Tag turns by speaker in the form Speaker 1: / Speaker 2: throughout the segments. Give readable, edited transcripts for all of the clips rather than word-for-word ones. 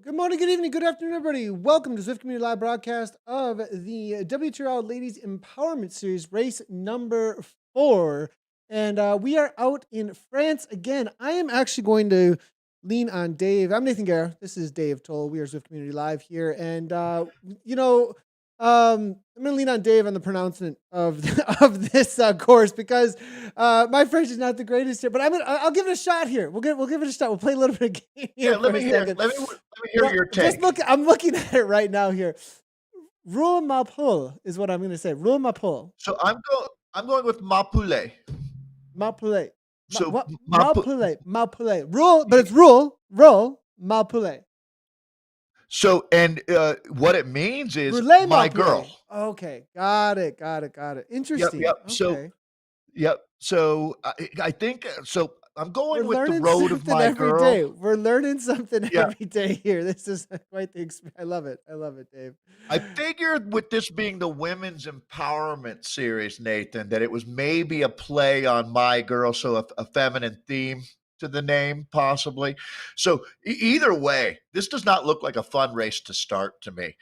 Speaker 1: Good morning, good evening, good afternoon, everybody. Welcome to Zwift Community live broadcast of the WTRL Ladies Empowerment Series, race number 4. And we are out in France again. I am actually going to lean on Dave. I'm Nathan Guerra. This is Dave Toll. We are Zwift Community Live here. And, I'm going to lean on Dave on the pronouncement of of this course because my French is not the greatest here. But I'll give it a shot here. We'll give it a shot. We'll play a little bit of game here
Speaker 2: Yeah,
Speaker 1: for a second.
Speaker 2: let me hear your take.
Speaker 1: I'm looking at it right now here. Roule ma poule is what I'm going to say. Roule ma poule.
Speaker 2: So I'm going with Mapule.
Speaker 1: Ma poule.
Speaker 2: So
Speaker 1: What? Ma poule. Ma poule. Rule, but it's roule ma poule.
Speaker 2: So what it means is
Speaker 1: Roulette
Speaker 2: my
Speaker 1: ma poule.
Speaker 2: girl.
Speaker 1: Okay, got it. Interesting.
Speaker 2: Yep.
Speaker 1: Okay.
Speaker 2: So I think so. I'm going
Speaker 1: We're
Speaker 2: with the
Speaker 1: learning
Speaker 2: road of
Speaker 1: something
Speaker 2: my
Speaker 1: every
Speaker 2: girl.
Speaker 1: day. We're learning something
Speaker 2: Yeah.
Speaker 1: every day here. This is quite the experience. I love it, Dave.
Speaker 2: I figured with this being the women's empowerment series, Nathan, that it was maybe a play on my girl, so a feminine theme to the name, possibly. So either way, this does not look like a fun race to start to me.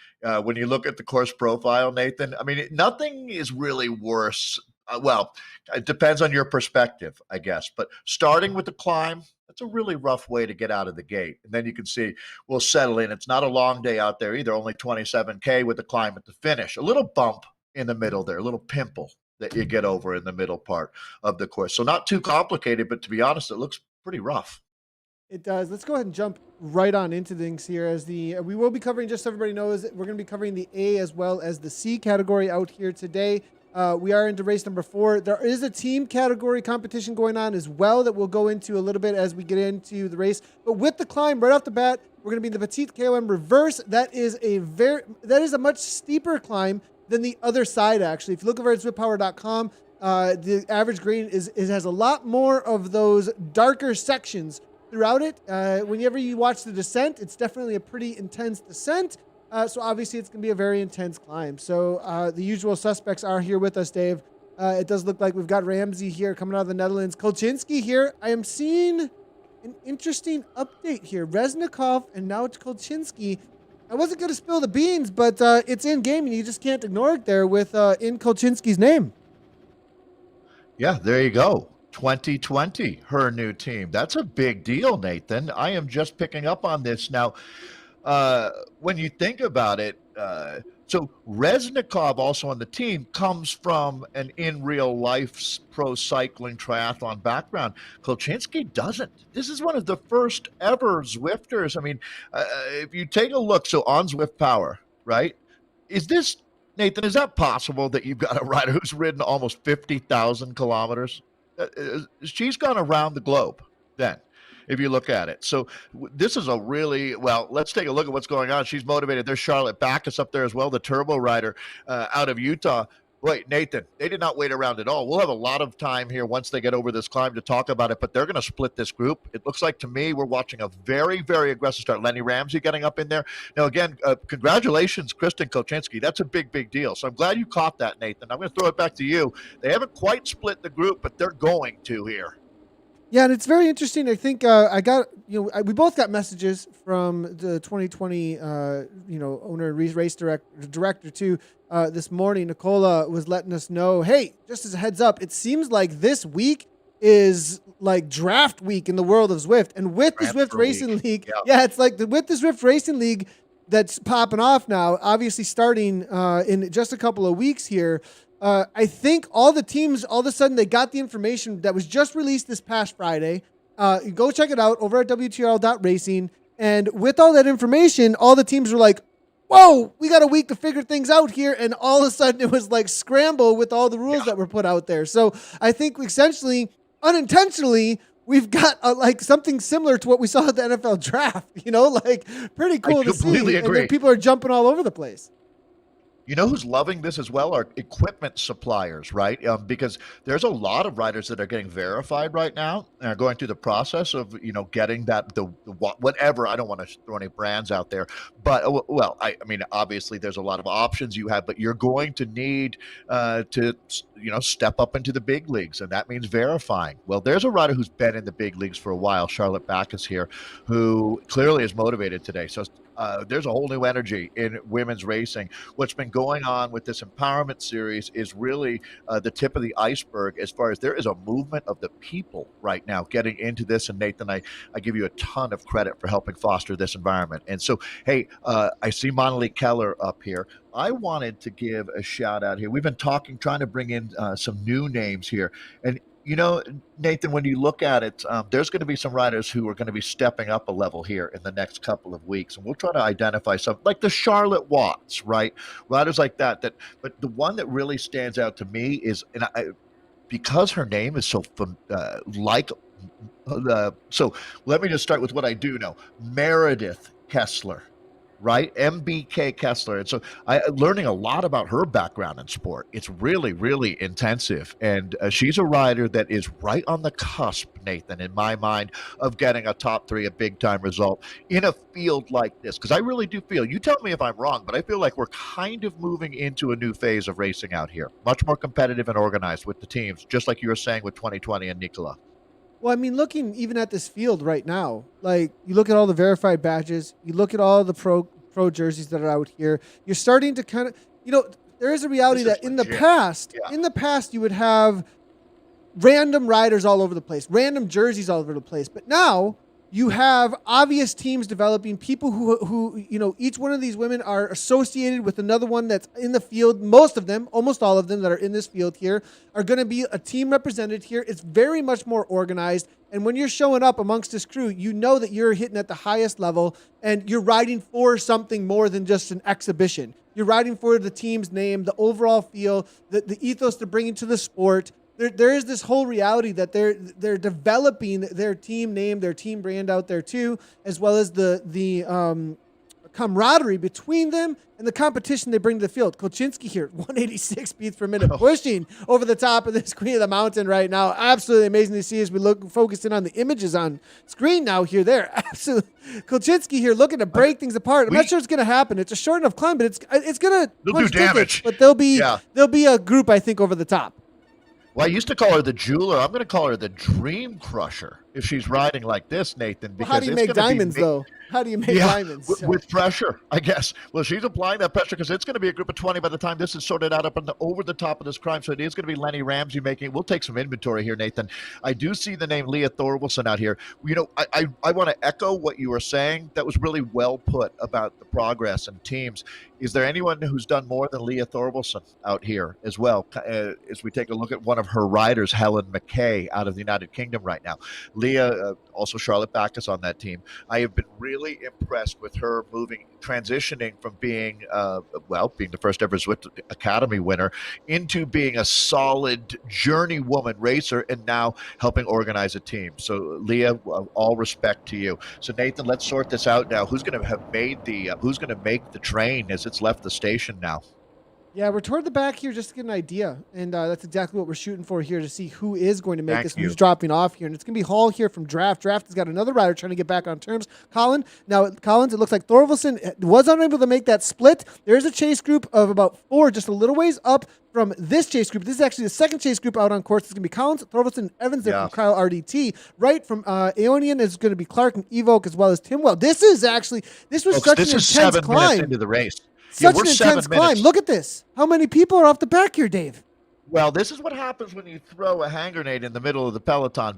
Speaker 2: When you look at the course profile, Nathan, I mean, nothing is really worse. Well, it depends on your perspective, I guess. But starting with the climb, that's a really rough way to get out of the gate. And then you can see we'll settle in. It's not a long day out there either, only 27K with the climb at the finish. A little bump in the middle there, a little pimple that you get over in the middle part of the course. So not too complicated, but to be honest, it looks pretty rough.
Speaker 1: It does. Let's go ahead and jump right on into things here. As we will be covering, just so everybody knows, we're going to be covering the A as well as the C category out here today. We are into race number 4. There is a team category competition going on as well that we'll go into a little bit as we get into the race. But with the climb right off the bat, we're going to be in the petite KOM reverse. That is a much steeper climb than the other side. Actually, if you look over at zwiftpower.com, the average green has a lot more of those darker sections throughout it. Whenever you watch the descent, it's definitely a pretty intense descent. So obviously it's going to be a very intense climb. So the usual suspects are here with us, Dave. It does look like we've got Ramsey here coming out of the Netherlands. Kolczynski here. I am seeing an interesting update here. Reznikov and now it's Kolczynski. I wasn't going to spill the beans, but it's in game and you just can't ignore it there with in Kolczynski's name.
Speaker 2: Yeah, there you go. 2020, her new team. That's a big deal, Nathan. I am just picking up on this now. When you think about it, so Reznikov also on the team comes from an in real life pro cycling triathlon background. Kolczynski doesn't. This is one of the first ever Zwifters. I mean, if you take a look, so on Zwift Power, right? Nathan, is that possible that you've got a rider who's ridden almost 50,000 kilometers? She's gone around the globe then, if you look at it. So this is let's take a look at what's going on. She's motivated. There's Charlotte Backus up there as well, the turbo rider out of Utah. Wait, Nathan, they did not wait around at all. We'll have a lot of time here once they get over this climb to talk about it, but they're going to split this group. It looks like to me we're watching a very, very aggressive start. Lenny Ramsey getting up in there. Now, again, congratulations, Kristen Kolczynski. That's a big, big deal. So I'm glad you caught that, Nathan. I'm going to throw it back to you. They haven't quite split the group, but they're going to here.
Speaker 1: Yeah, and it's very interesting. I think we both got messages from the 2020, owner race director too. This morning, Nicola was letting us know, hey, just as a heads up, it seems like this week is like draft week in the world of Zwift, and with the Zwift Racing League, it's like with the Zwift Racing League that's popping off now. Obviously, starting in just a couple of weeks here. I think all the teams, all of a sudden, they got the information that was just released this past Friday. Go check it out over at WTRL.racing. And with all that information, all the teams were like, whoa, we got a week to figure things out here. And all of a sudden, it was like scramble with all the rules that were put out there. So I think essentially, unintentionally, we've got like something similar to what we saw at the NFL draft. Pretty cool to see.
Speaker 2: Completely agree.
Speaker 1: And then people are jumping all over the place.
Speaker 2: You know who's loving this as well are equipment suppliers, right? Because there's a lot of riders that are getting verified right now and are going through the process of, getting the whatever. I don't want to throw any brands out there, but I mean, obviously there's a lot of options you have, but you're going to need to step up into the big leagues, and that means verifying. Well, there's a rider who's been in the big leagues for a while, Charlotte Backus here, who clearly is motivated today. So there's a whole new energy in women's racing. What's been going on with this empowerment series is really the tip of the iceberg as far as there is a movement of the people right now getting into this. And Nathan, I give you a ton of credit for helping foster this environment. And so, hey, I see Monali Keller up here. I wanted to give a shout out here. We've been trying to bring in some new names here. And, Nathan, when you look at it, there's going to be some riders who are going to be stepping up a level here in the next couple of weeks. And we'll try to identify some, like the Charlotte Watts, right? Riders like that. But the one that really stands out to me is, because her name is so so let me just start with what I do know. Meredith Kessler, right? MBK Kessler. And so learning a lot about her background in sport. It's really, really intensive. And she's a rider that is right on the cusp, Nathan, in my mind, of getting a top 3, a big time result in a field like this. Because I really do feel, you tell me if I'm wrong, but I feel like we're kind of moving into a new phase of racing out here. Much more competitive and organized with the teams, just like you were saying with 2020 and Nicola.
Speaker 1: Well, I mean, looking even at this field right now, like you look at all the verified badges, you look at all the pro jerseys that are out here, you're starting to kind of, there is a reality that in the past, you would have random riders all over the place, random jerseys all over the place. But now you have obvious teams developing, people who each one of these women are associated with another one that's in the field. Most of them, almost all of them that are in this field here are going to be a team represented here. It's very much more organized. And when you're showing up amongst this crew, you know that you're hitting at the highest level and you're riding for something more than just an exhibition. You're riding for the team's name, the overall feel, the ethos to bring into the sport. There is this whole reality that they're developing their team name, their team brand out there too, as well as the camaraderie between them and the competition they bring to the field. Kolchinski here, 186 beats per minute, pushing over the top of this Queen of the Mountain right now. Absolutely amazing to see as we focus in on the images on screen now here. There, absolutely. Kolchinski here looking to break things apart. I'm not sure it's going to happen. It's a short enough climb, but it's going to
Speaker 2: do damage.
Speaker 1: But there'll be a group, I think, over the top.
Speaker 2: Well, I used to call her the jeweler. I'm going to call her the dream crusher if she's riding like this, Nathan. Because
Speaker 1: how do you make diamonds, though? How do you make diamonds?
Speaker 2: With pressure, I guess. Well, she's applying that pressure because it's going to be a group of 20 by the time this is sorted out over the top of this climb. So it is going to be Lenny Ramsey making it. We'll take some inventory here, Nathan. I do see the name Leah Thorwaldsen out here. I want to echo what you were saying. That was really well put about the progress and teams. Is there anyone who's done more than Leah Thorwaldsen out here as well? As we take a look at one of her riders, Helen McKay, out of the United Kingdom right now. Leah, also Charlotte Backus on that team. I have been really impressed with her transitioning from being the first ever Zwift Academy winner into being a solid journeywoman racer and now helping organize a team. So Leah, all respect to you. So Nathan, let's sort this out now. Who's going to make the train as it's left the station now?
Speaker 1: Yeah, we're toward the back here just to get an idea. And that's exactly what we're shooting for here, to see who is going to make this, who's dropping off here. And it's going to be Hall here from Draft. Draft has got another rider trying to get back on terms. Collins, it looks like Thorvaldsen was unable to make that split. There's a chase group of about 4, just a little ways up from this chase group. This is actually the second chase group out on course. It's going to be Collins, Thorvaldsen, Evans there from Kyle RDT. Right from Aeonian is going to be Clark and Evoke, as well as Tim Well. This was such an intense
Speaker 2: 7
Speaker 1: climb.
Speaker 2: minutes into the race.
Speaker 1: Such an intense climb. Look at this. How many people are off the back here, Dave?
Speaker 2: Well, this is what happens when you throw a hand grenade in the middle of the peloton.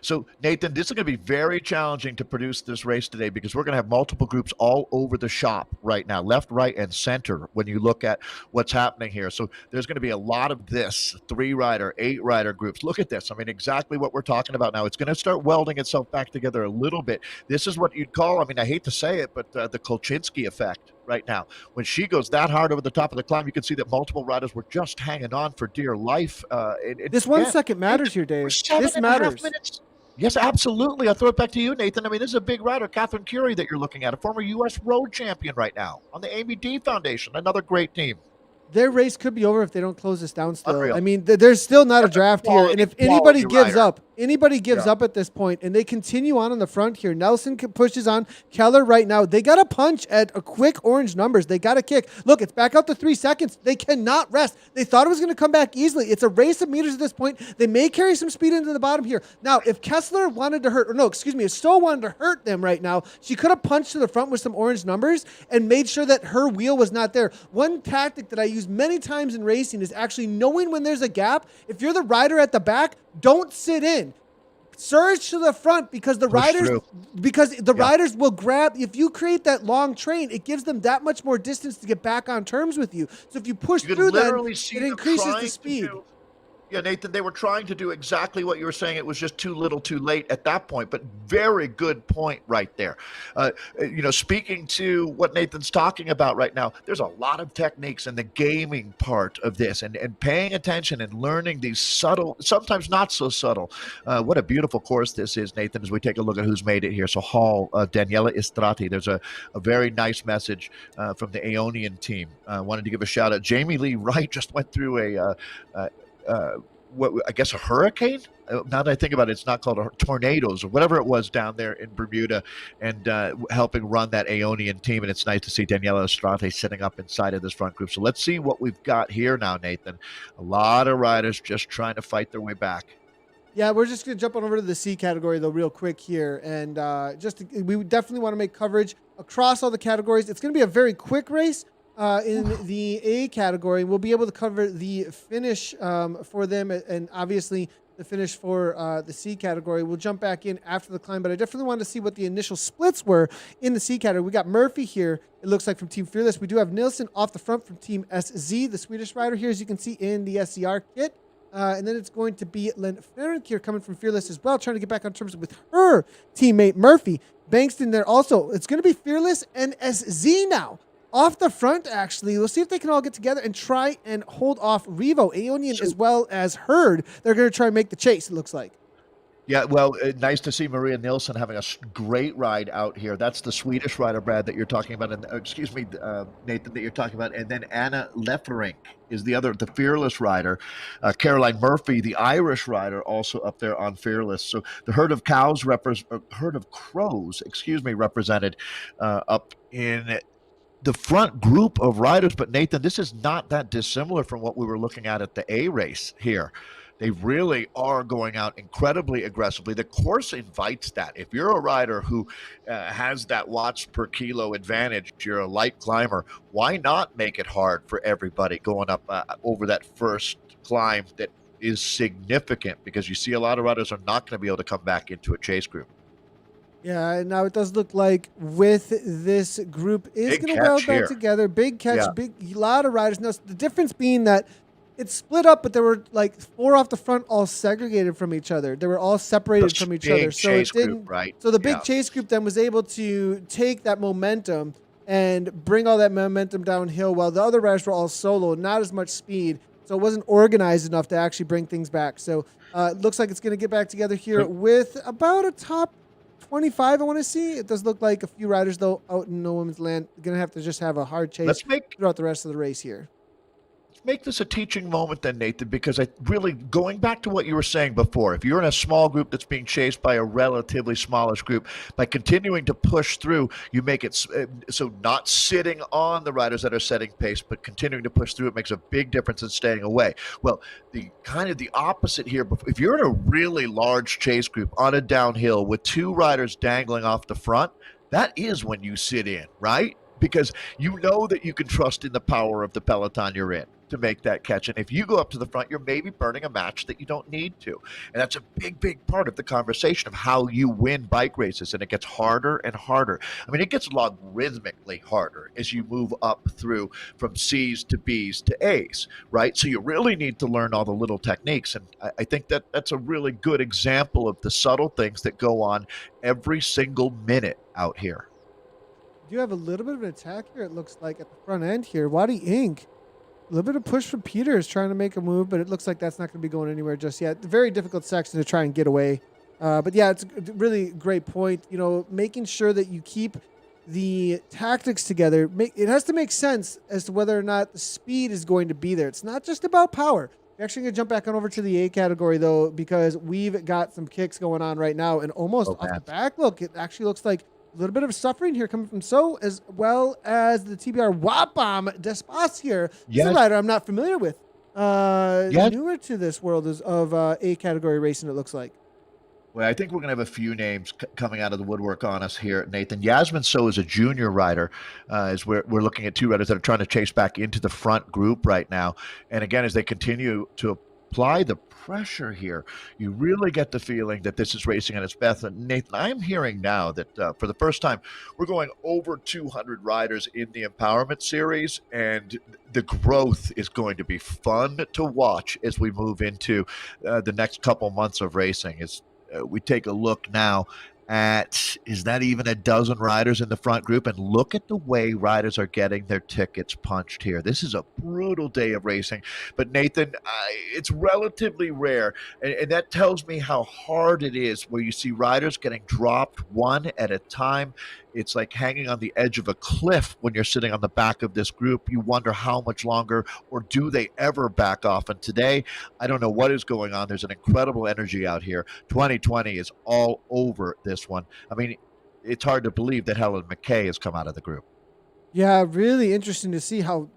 Speaker 2: So Nathan, this is going to be very challenging to produce this race today because we're going to have multiple groups all over the shop right now, left, right, and center when you look at what's happening here. So there's going to be a lot of this 3-rider, 8-rider groups. Look at this. I mean, exactly what we're talking about now. It's going to start welding itself back together a little bit. This is what you'd call, I hate to say it, but the Kolchinski effect right now. When she goes that hard over the top of the climb, you can see that multiple riders were just hanging on for dear life.
Speaker 1: This 1 second matters here, Dave. This matters.
Speaker 2: Yes, absolutely. I'll throw it back to you, Nathan. This is a big rider, Catherine Curie, that you're looking at, a former U.S. road champion right now on the Amy D Foundation, another great team.
Speaker 1: Their race could be over if they don't close this down still.
Speaker 2: Unreal.
Speaker 1: There's still not a draft here. And if anybody gives up, anybody gives
Speaker 2: Yeah.
Speaker 1: up at this point, and they continue on the front here. Nelson pushes on. Keller right now, they got to punch at a quick orange numbers. They got to kick. Look, it's back out to 3 seconds. They cannot rest. They thought it was going to come back easily. It's a race of meters at this point. They may carry some speed into the bottom here. Now, if Kessler wanted to hurt, or no, excuse me, if Stowe wanted to hurt them right now, she could have punched to the front with some orange numbers and made sure that her wheel was not there. One tactic that I use many times in racing is actually knowing when there's a gap. If you're the rider at the back, don't sit in. Surge to the front because the riders will grab. If you create that long train, it gives them that much more distance to get back on terms with you. So if you push through them, it increases the speed.
Speaker 2: Yeah, Nathan, they were trying to do exactly what you were saying. It was just too little too late at that point, but very good point right there. Speaking to what Nathan's talking about right now, there's a lot of techniques in the gaming part of this and paying attention and learning these subtle, sometimes not so subtle. What a beautiful course this is, Nathan, as we take a look at who's made it here. So Hall, Daniela Istrati, there's a very nice message from the Aeonian team. Wanted to give a shout out. Jamie Lee Wright just went through I guess a hurricane. Now that I think about it, it's not called tornadoes or whatever it was down there in Bermuda, and helping run that Aeonian team. And it's nice to see Daniela Estrante sitting up inside of this front group. So let's see what we've got here now, Nathan. A lot of riders just trying to fight their way back.
Speaker 1: Yeah, we're just going to jump on over to the C category, though, real quick here. And we definitely want to make coverage across all the categories. It's going to be a very quick race. In the A category, we'll be able to cover the finish for them, and obviously the finish for the C category. We'll jump back in after the climb, but I definitely wanted to see what the initial splits were in the C category. We got Murphy here, it looks like, from Team Fearless. We do have Nilsson off the front from Team SZ, the Swedish rider here, as you can see in the SCR kit. And then it's going to be Len Ferenc here coming from Fearless as well, trying to get back on terms with her teammate Murphy. Bankston there also. It's going to be Fearless and SZ now. Off the front, actually. We'll see if they can all get together and try and hold off Revo, Aeonian, as well as Herd. They're going to try and make the chase, it looks like.
Speaker 2: Yeah, well, nice to see Maria Nilsson having a great ride out here. That's the Swedish rider, Brad, that you're talking about. And Nathan, that you're talking about. And then Anna Leferink is the Fearless rider. Caroline Murphy, the Irish rider, also up there on Fearless. So the herd of crows, represented up in the front group of riders. But Nathan, this is not that dissimilar from what we were looking at the A race here. They really are going out incredibly aggressively. The course invites that. If you're a rider who has that watts per kilo advantage, you're a light climber, why not make it hard for everybody going up over that first climb that is significant? Because you see a lot of riders are not going to be able to come back into a chase group.
Speaker 1: Yeah, now it does look like with this group is going to weld back together. Big catch, a lot of riders. Now, the difference being that it's split up, but there were like 4 off the front, all segregated from each other. They were all separated from each other. So it didn't.
Speaker 2: Right?
Speaker 1: So the big chase group then was able to take that momentum and bring all that momentum downhill, while the other riders were all solo, not as much speed. So it wasn't organized enough to actually bring things back. So it looks like it's going to get back together here with about a top 25, I want to see. It does look like a few riders, though, out in no woman's land. Going to have to just have a hard chase throughout the rest of the race here.
Speaker 2: Make this a teaching moment then, Nathan, because going back to what you were saying before, if you're in a small group that's being chased by a relatively smallish group, by continuing to push through, you make it so not sitting on the riders that are setting pace, but continuing to push through, it makes a big difference in staying away. Well, the opposite here, if you're in a really large chase group on a downhill with 2 riders dangling off the front, that is when you sit in, right? Because you know that you can trust in the power of the Peloton you're in to make that catch. And if you go up to the front, you're maybe burning a match that you don't need to. And that's a big, big part of the conversation of how you win bike races. And it gets harder and harder. I mean, it gets logarithmically harder as you move up through from C's to B's to A's, right? So you really need to learn all the little techniques. And I think that that's a really good example of the subtle things that go on every single minute out here.
Speaker 1: You have a little bit of an attack here, it looks like, at the front end here. Wadi Inc. A little bit of push from Peters trying to make a move, but it looks like that's not going to be going anywhere just yet. Very difficult section to try and get away. But yeah, it's a really great point. You know, making sure that you keep the tactics together. It has to make sense as to whether or not the speed is going to be there. It's not just about power. We're actually going to jump back on over to the A category, though, because we've got some kicks going on right now. And almost
Speaker 2: Oh,
Speaker 1: off the
Speaker 2: man.
Speaker 1: back, look, it actually looks like a little bit of suffering here coming from So, as well as the TBR Wapam Despas here. This is a
Speaker 2: Yes.
Speaker 1: rider I'm not familiar with.
Speaker 2: Yes.
Speaker 1: Newer to this world of A category racing, it looks like.
Speaker 2: Well, I think we're going to have a few names coming out of the woodwork on us here, Nathan. Yasmin So is a junior rider, as we're looking at two riders that are trying to chase back into the front group right now. And again, as they continue to apply the pressure here, you really get the feeling that this is racing at its best. And Nathan, I'm hearing now that for the first time, we're going over 200 riders in the Empowerment Series, and the growth is going to be fun to watch as we move into the next couple months of racing. We take a look now at, is that even a dozen riders in the front group? And look at the way riders are getting their tickets punched here. This is a brutal day of racing. But Nathan, it's relatively rare. And that tells me how hard it is where you see riders getting dropped one at a time. It's like hanging on the edge of a cliff when you're sitting on the back of this group. You wonder how much longer, or do they ever back off? And today, I don't know what is going on. There's an incredible energy out here. 2020 is all over this one. I mean, it's hard to believe that Helen McKay has come out of the group.
Speaker 1: Yeah, really interesting to see how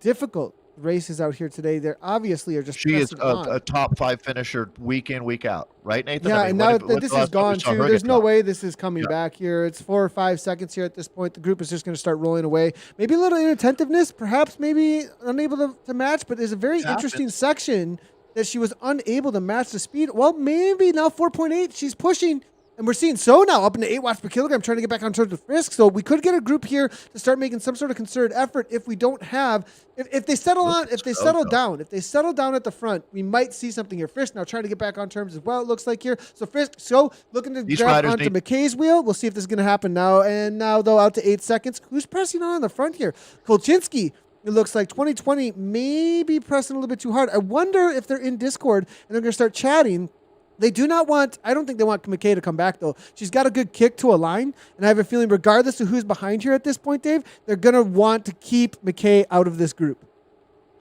Speaker 1: difficult races out here today. They obviously are just
Speaker 2: She is
Speaker 1: pressing on.
Speaker 2: a top 5 finisher week in, week out, right, Nathan?
Speaker 1: Yeah,
Speaker 2: I mean,
Speaker 1: and
Speaker 2: when
Speaker 1: now
Speaker 2: when's
Speaker 1: this
Speaker 2: the
Speaker 1: is
Speaker 2: last time we
Speaker 1: gone
Speaker 2: saw
Speaker 1: too.
Speaker 2: her
Speaker 1: There's
Speaker 2: get
Speaker 1: no
Speaker 2: dropped?
Speaker 1: way this is coming
Speaker 2: Yeah.
Speaker 1: back here. It's 4 or 5 seconds here at this point. The group is just going to start rolling away. Maybe a little inattentiveness, perhaps maybe unable to match, but there's a very
Speaker 2: It happens.
Speaker 1: interesting section that she was unable to match the speed. Well, maybe now 4.8, she's pushing. And we're seeing So now up into 8 watts per kilogram, trying to get back on terms with Frisk. So we could get a group here to start making some sort of concerted effort if we don't have, if they settle
Speaker 2: Look
Speaker 1: on,
Speaker 2: at
Speaker 1: if they
Speaker 2: So,
Speaker 1: settle
Speaker 2: though.
Speaker 1: down, if they settle down at the front, we might see something here. Frisk now trying to get back on terms as well, it looks like here. So Frisk, So looking to
Speaker 2: These
Speaker 1: grab
Speaker 2: riders
Speaker 1: onto
Speaker 2: need-
Speaker 1: McKay's wheel. We'll see if this is going to happen now. And now, though, out to 8 seconds. Who's pressing on the front here? Kolchinski. It looks like 2020 may be pressing a little bit too hard. I wonder if they're in Discord and they're going to start chatting. They do not want, I don't think they want McKay to come back, though. She's got a good kick to a line, and I have a feeling, regardless of who's behind here at this point, Dave, they're going to want to keep McKay out of this group.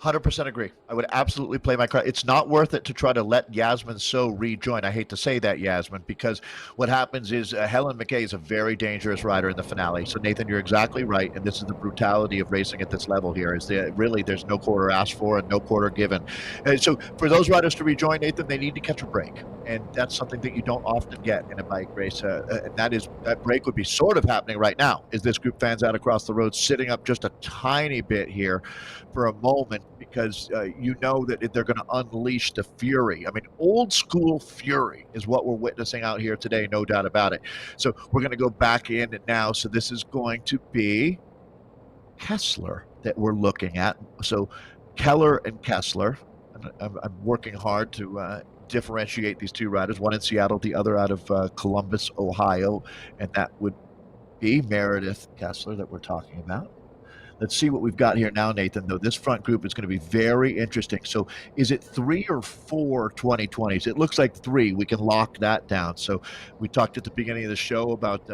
Speaker 2: 100% agree. I would absolutely play my card. It's not worth it to try to let Yasmin So rejoin. I hate to say that, Yasmin, because what happens is Helen McKay is a very dangerous rider in the finale. So, Nathan, you're exactly right. And this is the brutality of racing at this level here, is that really there's no quarter asked for and no quarter given. And so for those riders to rejoin, Nathan, they need to catch a break. And that's something that you don't often get in a bike race. And that break would be sort of happening right now, as this group fans out across the road sitting up just a tiny bit here for a moment, because you know that they're going to unleash the fury. I mean, old school fury is what we're witnessing out here today, no doubt about it. So we're going to go back in now. So this is going to be Kessler that we're looking at. So Keller and Kessler. I'm working hard to differentiate these two riders, one in Seattle, the other out of Columbus, Ohio, and that would be Meredith Kessler that we're talking about. Let's see what we've got here now, Nathan, though. This front group is going to be very interesting. So is it 3 or 4 2020s? It looks like 3. We can lock that down. So we talked at the beginning of the show about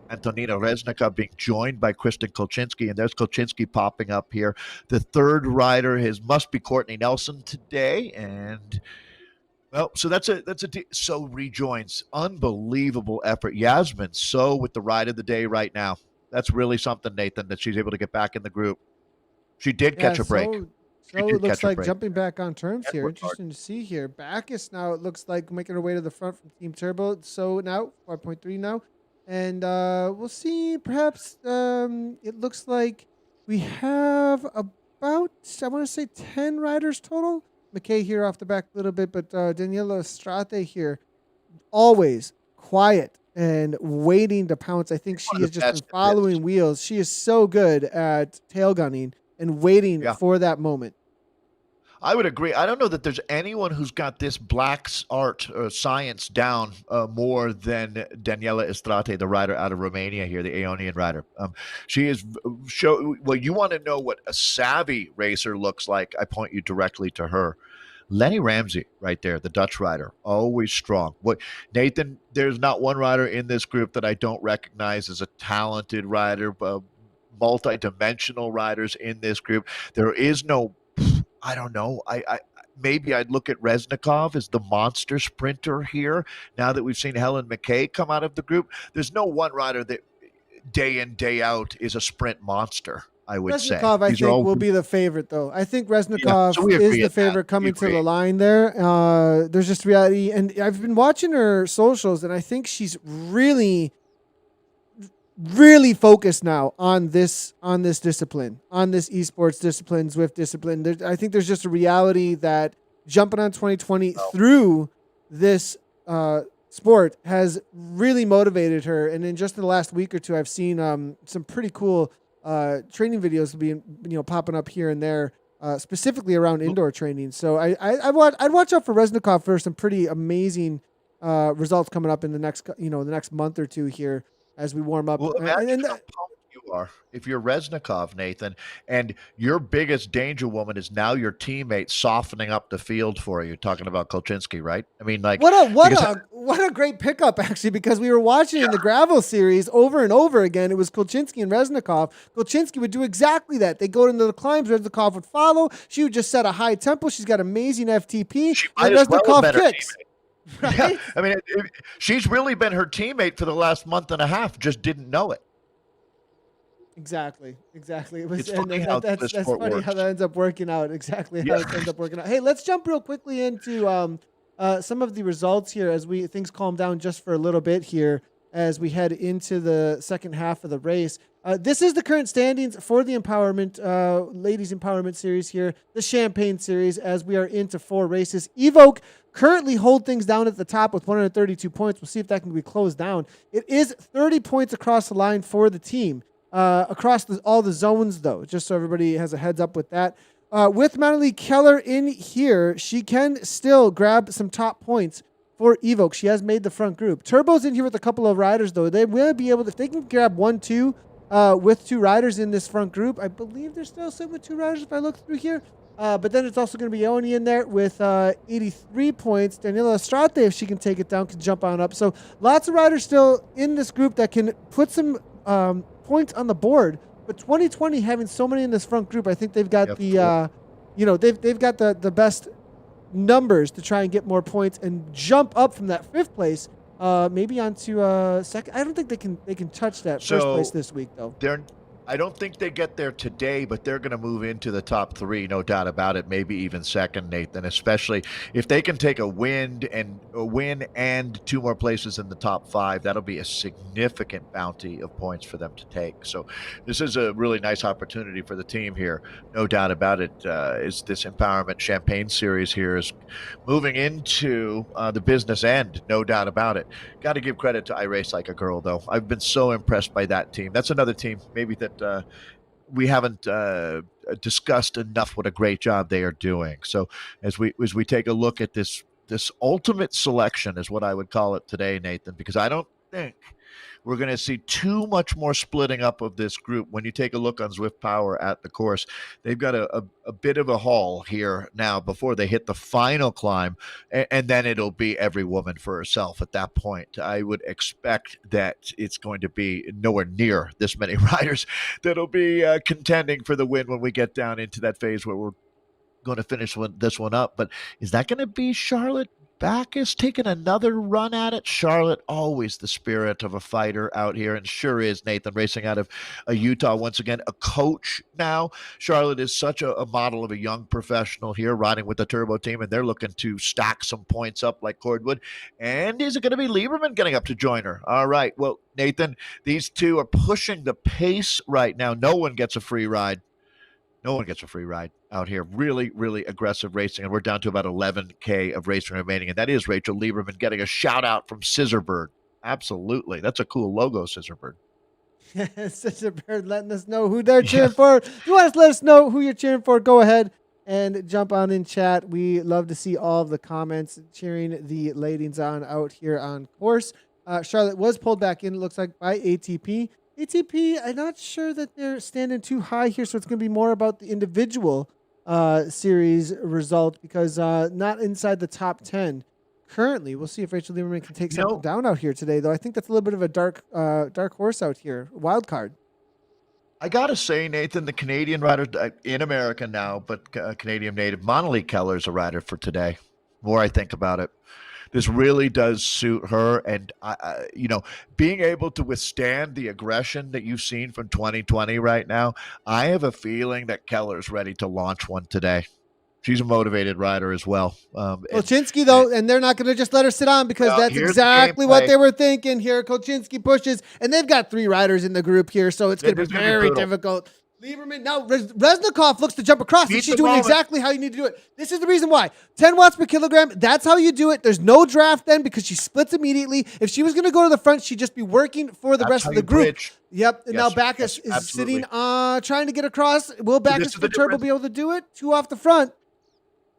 Speaker 2: Antonina Reznica being joined by Kristen Kolchinski, and there's Kolchinski popping up here. The third rider must be Courtney Nelson today, and well, so So rejoins. Unbelievable effort. Yasmin So with the ride of the day right now. That's really something, Nathan, that she's able to get back in the group. She did catch a break.
Speaker 1: So it looks like jumping back on terms
Speaker 2: And
Speaker 1: here.
Speaker 2: worked hard.
Speaker 1: Interesting to see here. Bacchus now, it looks like making her way to the front from Team Turbo. So now, 5.3 now. And we'll see, perhaps it looks like we have about, I want to say 10 riders total. McKay here off the back a little bit, but Daniela Estrate here, always quiet and waiting to pounce. I think she
Speaker 2: One of
Speaker 1: has
Speaker 2: the
Speaker 1: just been
Speaker 2: best
Speaker 1: following
Speaker 2: tips.
Speaker 1: wheels. She is so good at tail gunning and waiting
Speaker 2: Yeah.
Speaker 1: for that moment.
Speaker 2: I would agree. I don't know that there's anyone who's got this black art or science down more than Daniela Estrate, the rider out of Romania here, the Aeonian rider. She is well, you want to know what a savvy racer looks like? I point you directly to her. Lenny Ramsey, right there, the Dutch rider, always strong. What, Nathan? There's not one rider in this group that I don't recognize as a talented rider, multi-dimensional riders in this group. There is no, I don't know. maybe I'd look at Reznikov as the monster sprinter here. Now that we've seen Helen McKay come out of the group, there's no one rider that day in, day out is a sprint monster, I would say.
Speaker 1: Reznikov, I
Speaker 2: These are
Speaker 1: think,
Speaker 2: all,
Speaker 1: will be the favorite, though. I think
Speaker 2: yeah, so
Speaker 1: Reznikov
Speaker 2: we
Speaker 1: is
Speaker 2: agree
Speaker 1: the
Speaker 2: at that.
Speaker 1: favorite
Speaker 2: We
Speaker 1: coming to the
Speaker 2: agree.
Speaker 1: line there. There's just reality. And I've been watching her socials, and I think she's really, really focused now on this discipline, on this esports discipline, Zwift discipline. I think there's just a reality that jumping on 2020 through this sport has really motivated her. And in just the last week or two, I've seen some pretty cool training videos being popping up here and there, specifically around indoor training. So I'd watch out for Reznikov for some pretty amazing results coming up in the next month or two here as we warm up.
Speaker 2: Well, imagine how pumped you are if you're Reznikov, Nathan, and your biggest danger woman is now your teammate softening up the field for you. Talking about Kolchinsky, right? I mean, like,
Speaker 1: what a great pickup, actually, because we were watching in the gravel series over and over again. It was Kolchinsky and Reznikov. Kolchinsky would do exactly that. They go into the climbs. Reznikov would follow. She would just set a high tempo. She's got amazing FTP.
Speaker 2: She
Speaker 1: And
Speaker 2: might as well have
Speaker 1: Reznikov
Speaker 2: been her
Speaker 1: kicks.
Speaker 2: teammate.
Speaker 1: Right?
Speaker 2: Yeah, I mean, she's really been her teammate for the last month and a half. Just didn't know it.
Speaker 1: Exactly. It was,
Speaker 2: It's funny how
Speaker 1: that's
Speaker 2: this
Speaker 1: funny
Speaker 2: sport
Speaker 1: how
Speaker 2: works.
Speaker 1: that ends up working out. Exactly how
Speaker 2: Yeah.
Speaker 1: it ends up working out. Hey, let's jump real quickly into some of the results here as things calm down just for a little bit here as we head into the second half of the race. This is the current standings for the Empowerment Ladies Empowerment Series here, the Champagne Series, as we are into 4 races. Evoke currently hold things down at the top with 132 points. We'll see if that can be closed down. It is 30 points across the line for the team. Across all the zones, though, just so everybody has a heads up with that. With Manali Keller in here, she can still grab some top points for Evoke. She has made the front group. Turbo's in here with a couple of riders, though. They will be able to, if they can grab 1-2 with 2 riders in this front group. I believe they're still sitting with 2 riders if I look through here. But then it's also going to be Oni in there with 83 points. Daniela Estrate, if she can take it down, can jump on up. So lots of riders still in this group that can put some points on the board. But 2020 having so many in this front group, I think they've got they've got the best numbers to try and get more points and jump up from that 5th place, maybe onto second. I don't think they can touch that first place this week, though.
Speaker 2: I don't think they get there today, but they're going to move into the top 3, no doubt about it. Maybe even second, Nathan. Especially if they can take a win and 2 more places in the top 5, that'll be a significant bounty of points for them to take. So this is a really nice opportunity for the team here, no doubt about it. Is this Empowerment Champagne Series here is moving into the business end, no doubt about it. Got to give credit to I Race Like a Girl, though. I've been so impressed by that team. That's another team maybe that we haven't discussed enough what a great job they are doing. So as we take a look at this ultimate selection is what I would call it today, Nathan, because I don't think we're going to see too much more splitting up of this group. When you take a look on Zwift Power at the course, they've got a bit of a haul here now before they hit the final climb, and then it'll be every woman for herself at that point. I would expect that it's going to be nowhere near this many riders that'll be contending for the win when we get down into that phase where we're going to finish this one up. But is that going to be Charlotte Backus taking another run at it? Charlotte, always the spirit of a fighter out here, and sure is, Nathan, racing out of Utah once again, a coach now. Charlotte is such a model of a young professional here, riding with the Turbo team, and they're looking to stack some points up like Cordwood. And is it going to be Lieberman getting up to join her? All right, well, Nathan, these two are pushing the pace right now. No one gets a free ride. No one gets a free ride out here. Really, really aggressive racing. And we're down to about 11K of racing remaining. And that is Rachel Lieberman getting a shout out from Scissorbird. Absolutely. That's a cool logo, Scissorbird.
Speaker 1: Scissorbird letting us know who they're cheering for. If you want to let us know who you're cheering for, go ahead and jump on in chat. We love to see all of the comments cheering the ladies on out here on course. Charlotte was pulled back in, it looks like, by ATP. ATP, I'm not sure that they're standing too high here, so it's going to be more about the individual series result because not inside the top 10 currently. We'll see if Rachel Lieberman can take something down out here today, though. I think that's a little bit of a dark horse out here, wild card.
Speaker 2: I gotta say, Nathan, the Canadian rider in America now, but Canadian native Monali Keller is a rider for today. The more I think about it, this really does suit her, and being able to withstand the aggression that you've seen from 2020 right now, I have a feeling that Keller's ready to launch one today. She's a motivated rider as well.
Speaker 1: Kolchinski, though, and they're not going to just let her sit on because
Speaker 2: well,
Speaker 1: that's
Speaker 2: here's the
Speaker 1: exactly what
Speaker 2: gameplay.
Speaker 1: they were thinking here. Kolchinski pushes, and they've got 3 riders in the group here, so it's going to be very difficult. Lieberman, now Reznikov looks to jump across, and she's doing exactly how you need to do it. This is the reason why. 10 watts per kilogram, that's how you do it. There's no draft then because she splits immediately. If she was going to go to the front, she'd just be working for the rest of the group.
Speaker 2: Bridge.
Speaker 1: Yep, and now Backus is sitting, trying to get across. Will Backus for Turbo be able to do it? 2 off the front.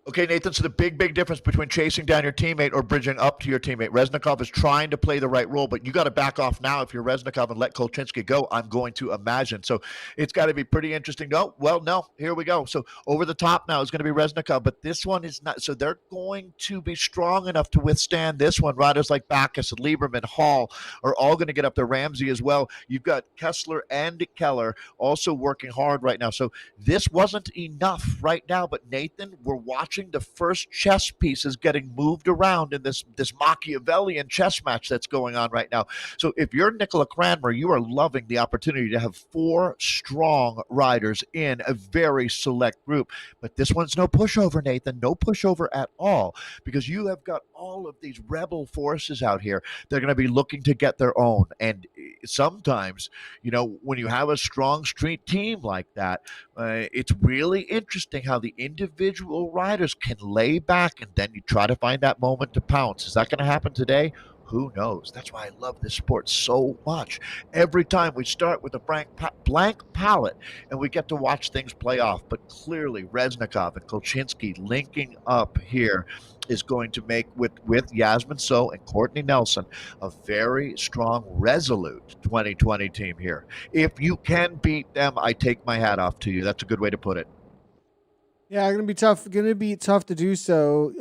Speaker 2: Okay, Nathan, so the big difference between chasing down your teammate or bridging up to your teammate. Reznikov is trying to play the right role, but you got to back off now if you're Reznikov and let Kolchinski go, I'm going to imagine. So it's got to be pretty interesting. No, here we go. So over the top now is going to be Reznikov, but this one is not. So they're going to be strong enough to withstand this one. Riders like Backus and Lieberman, Hall are all going to get up there. Ramsey as well. You've got Kessler and Keller also working hard right now. So this wasn't enough right now, but Nathan, we're watching the first chess pieces getting moved around in this Machiavellian chess match that's going on right now. So if you're Nicola Cranmer, you are loving the opportunity to have 4 strong riders in a very select group. But this one's no pushover, Nathan, no pushover at all, because you have got all of these rebel forces out here. They're going to be looking to get their own. And sometimes, when you have a strong street team like that, it's really interesting how the individual riders can lay back and then you try to find that moment to pounce. Is that going to happen today? Who knows? That's why I love this sport so much. Every time we start with a blank palette and we get to watch things play off. But clearly, Reznikov and Kolchinski linking up here is going to make, with Yasmin So and Courtney Nelson, a very strong, resolute 2020 team here. If you can beat them, I take my hat off to you. That's a good way to put it.
Speaker 1: Yeah, going to be tough. Going to be tough to do so.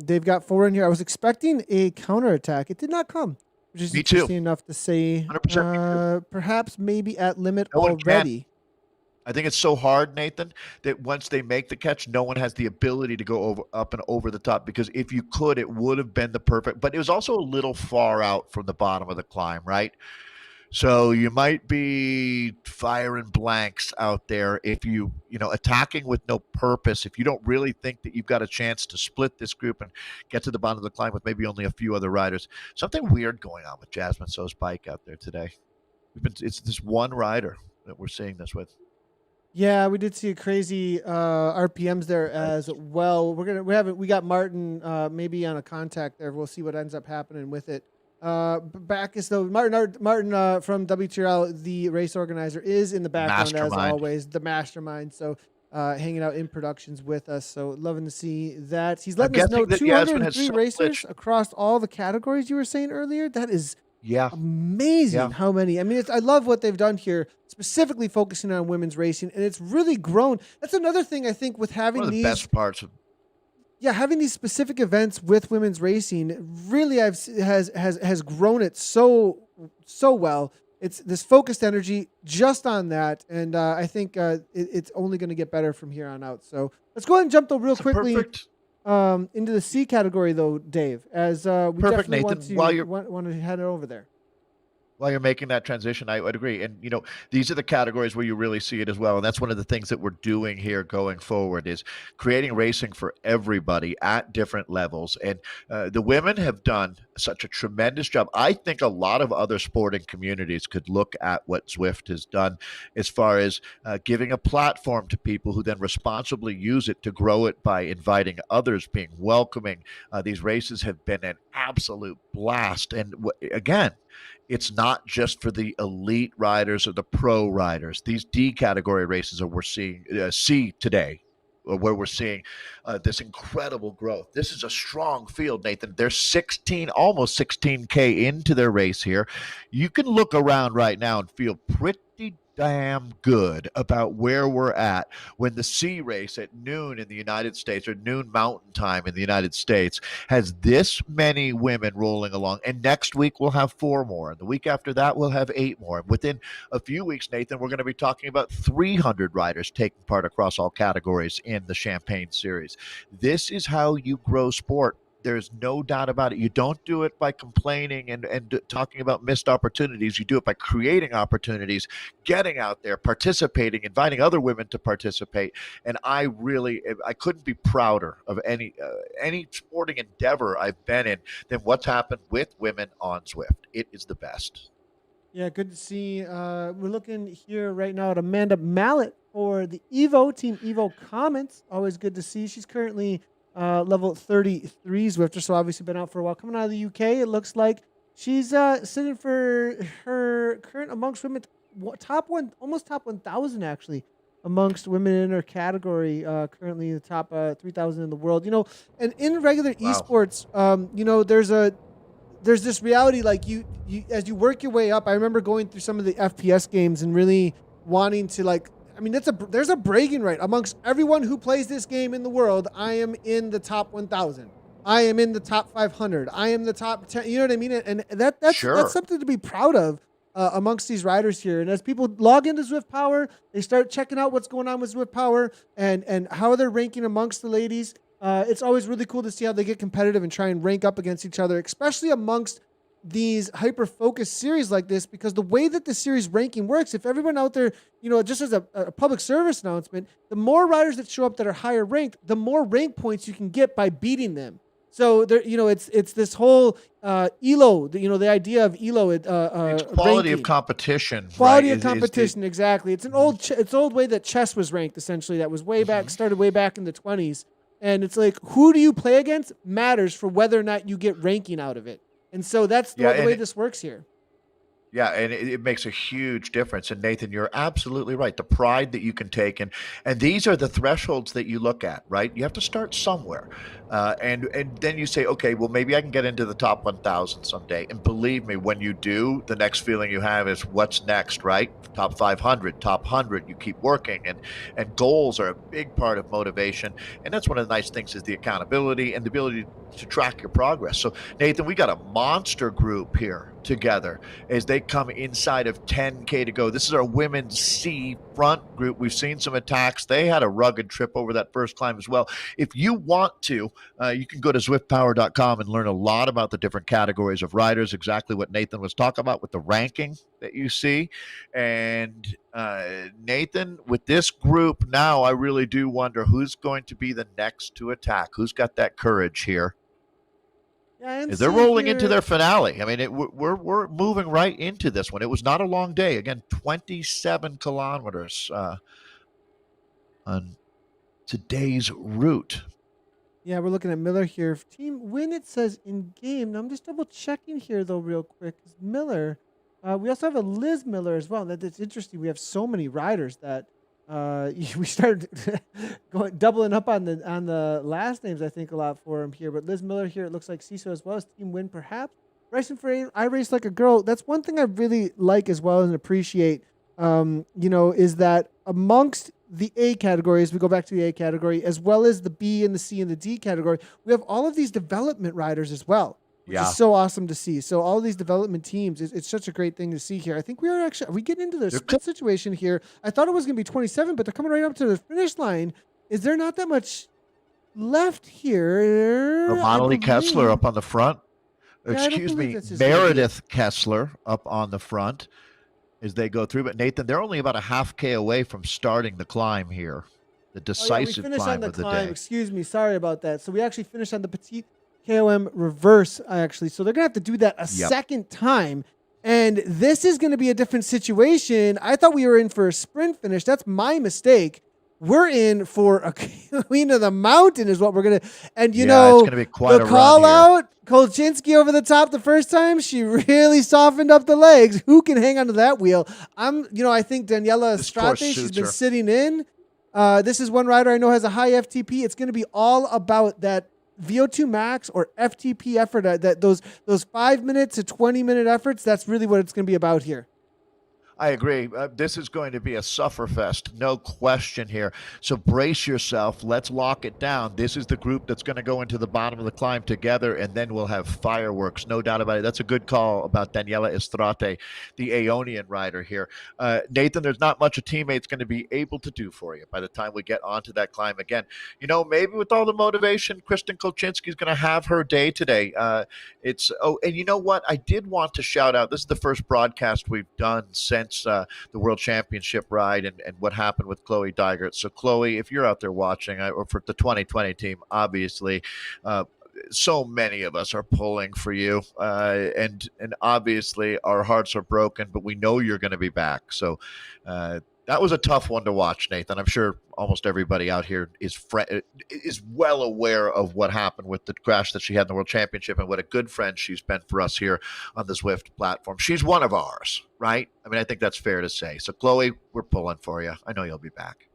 Speaker 1: They've got 4 in here. I was expecting a counterattack. It did not come, which is interesting enough to say. 100%. Perhaps maybe at limit already.
Speaker 2: I think it's so hard, Nathan, that once they make the catch, no one has the ability to go up and over the top, because if you could, it would have been the perfect. But it was also a little far out from the bottom of the climb, right? So you might be firing blanks out there if you attacking with no purpose. If you don't really think that you've got a chance to split this group and get to the bottom of the climb with maybe only a few other riders. Something weird going on with Jasmine So's bike out there today. It's this one rider that we're seeing this with.
Speaker 1: Yeah, we did see a crazy RPMs there as well. We got Martin maybe on a contact there. We'll see what ends up happening with it. Backus, though, Martin from WTRL, the race organizer, is in the background as always, the mastermind. So hanging out in productions with us. So loving to see that. He's letting us know 203 racers across all the categories you were saying earlier. That is amazing how many. I mean, I love what they've done here, specifically focusing on women's racing, and it's really grown. That's another thing I think with having these
Speaker 2: best parts of.
Speaker 1: Yeah, having these specific events with women's racing really has grown it so well. It's this focused energy just on that, and I think it's only going to get better from here on out. So let's go ahead and jump though real quickly into the C category though, Dave. As we definitely want to head over there.
Speaker 2: While you're making that transition, I would agree. And, these are the categories where you really see it as well. And that's one of the things that we're doing here going forward is creating racing for everybody at different levels. And the women have done such a tremendous job. I think a lot of other sporting communities could look at what Zwift has done as far as giving a platform to people who then responsibly use it to grow it by inviting others, being welcoming. These races have been an absolute blast. And again, it's not just for the elite riders or the pro riders. These D category races are we're seeing C today, where we're seeing this incredible growth. This is a strong field, Nathan. They're almost 16K into their race here. You can look around right now and feel pretty pretty damn good about where we're at when the C race at noon in the United States, or noon mountain time in the United States, has this many women rolling along. And next week we'll have 4 more. And the week after that we'll have 8 more. And within a few weeks, Nathan, we're going to be talking about 300 riders taking part across all categories in the Champagne Series. This is how you grow sport. There's no doubt about it. You don't do it by complaining and talking about missed opportunities. You do it by creating opportunities, getting out there, participating, inviting other women to participate. And I couldn't be prouder of any sporting endeavor I've been in than what's happened with women on Zwift. It is the best.
Speaker 1: Yeah, good to see. We're looking here right now at Amanda Mallet for the Evo, Team Evo Comments. Always good to see. She's currently level 33 Zwifter, so obviously been out for a while. Coming out of the UK, it looks like she's sitting for her current amongst women, almost top 1,000 actually, amongst women in her category, currently the top 3,000 in the world. And in regular esports, there's this reality, like you as you work your way up. I remember going through some of the FPS games and really wanting to there's a bragging right amongst everyone who plays this game in the world. I am in the top 1,000. I am in the top 500. I am the top 10. You know what I mean? And that's something to be proud of amongst these riders here. And as people log into Zwift Power, they start checking out what's going on with Zwift Power and how they're ranking amongst the ladies. It's always really cool to see how they get competitive and try and rank up against each other, especially amongst these hyper-focused series like this, because the way that the series ranking works, if everyone out there, just as a public service announcement, the more riders that show up that are higher ranked, the more rank points you can get by beating them. So there, it's this whole ELO, the idea of ELO. It's
Speaker 2: quality
Speaker 1: ranking.
Speaker 2: Of competition.
Speaker 1: Quality of competition, exactly. It's an old way that chess was ranked, essentially. That was started way back in the 20s. And it's like, who do you play against matters for whether or not you get ranking out of it. And so that's the way this works here.
Speaker 2: Yeah, and it makes a huge difference. And Nathan, you're absolutely right. The pride that you can take, and these are the thresholds that you look at, right? You have to start somewhere, and then you say, okay, well, maybe I can get into the top 1,000 someday. And believe me, when you do, the next feeling you have is what's next, right? Top 500, top 100. You keep working, and goals are a big part of motivation. And that's one of the nice things is the accountability and the ability to track your progress. So Nathan, we got a monster group here together as they come inside of 10K to go. This is our women's C front group. We've seen some attacks. They had a rugged trip over that first climb as well. If you want to, you can go to zwiftpower.com and learn a lot about the different categories of riders, exactly what Nathan was talking about with the ranking that you see. And Nathan, with this group now, I really do wonder who's going to be the next to attack. Who's got that courage here?
Speaker 1: Yeah,
Speaker 2: they're rolling into their finale. I mean, we're moving right into this one. It was not a long day. Again, 27 kilometers on today's route.
Speaker 1: Yeah, we're looking at Miller here. Team win, it says in game. Now, I'm just double checking here though, real quick. Miller. We also have a Liz Miller as well. That's interesting. We have so many riders that we started doubling up on the last names, I think, a lot for him here. But Liz Miller here, it looks like CISO as well as Team Win, perhaps. Racing for I Race Like a Girl. That's one thing I really like as well and appreciate, is that amongst the A categories, we go back to the A category, as well as the B and the C and the D category, we have all of these development riders as well. Which is so awesome to see. So all these development teams, it's such a great thing to see here. I think are we getting into the split situation here? I thought it was going to be 27, but they're coming right up to the finish line. Is there not that much left here?
Speaker 2: Romani Kessler up on the front. Excuse me, Meredith Kessler up on the front as they go through. But Nathan, they're only about a half K away from starting the climb here. The decisive climb of the day.
Speaker 1: Excuse me. Sorry about that. So we actually finished on the petite KOM reverse, actually. So they're going to have to do that a second time. And this is going to be a different situation. I thought we were in for a sprint finish. That's my mistake. We're in for a Queen of the Mountain is what we're going to. And, it's
Speaker 2: going to be quite
Speaker 1: the call out, Kolchinski over the top the first time, she really softened up the legs. Who can hang onto that wheel? I think Daniela Estrate, she's been sitting in. This is one rider I know has a high FTP. It's going to be all about that VO2 max or FTP effort, that those 5 minutes to 20-minute efforts. That's really what it's going to be about here.
Speaker 2: I agree. This is going to be a sufferfest, no question here. So brace yourself. Let's lock it down. This is the group that's going to go into the bottom of the climb together, and then we'll have fireworks, no doubt about it. That's a good call about Daniela Estrate, the Aeonian rider here. Nathan, there's not much a teammate's going to be able to do for you by the time we get onto that climb again. You know, maybe with all the motivation, Kristen Kolchinski is going to have her day today. And you know what? I did want to shout out. This is the first broadcast we've done since the World Championship ride and what happened with Chloe Dygert. So, Chloe, if you're out there watching, or for the 2020 team, obviously, so many of us are pulling for you, and obviously our hearts are broken, but we know you're going to be back. So that was a tough one to watch, Nathan. I'm sure almost everybody out here is well aware of what happened with the crash that she had in the World Championship and what a good friend she's been for us here on the Zwift platform. She's one of ours, right? I mean, I think that's fair to say. So, Chloe, we're pulling for you. I know you'll be back.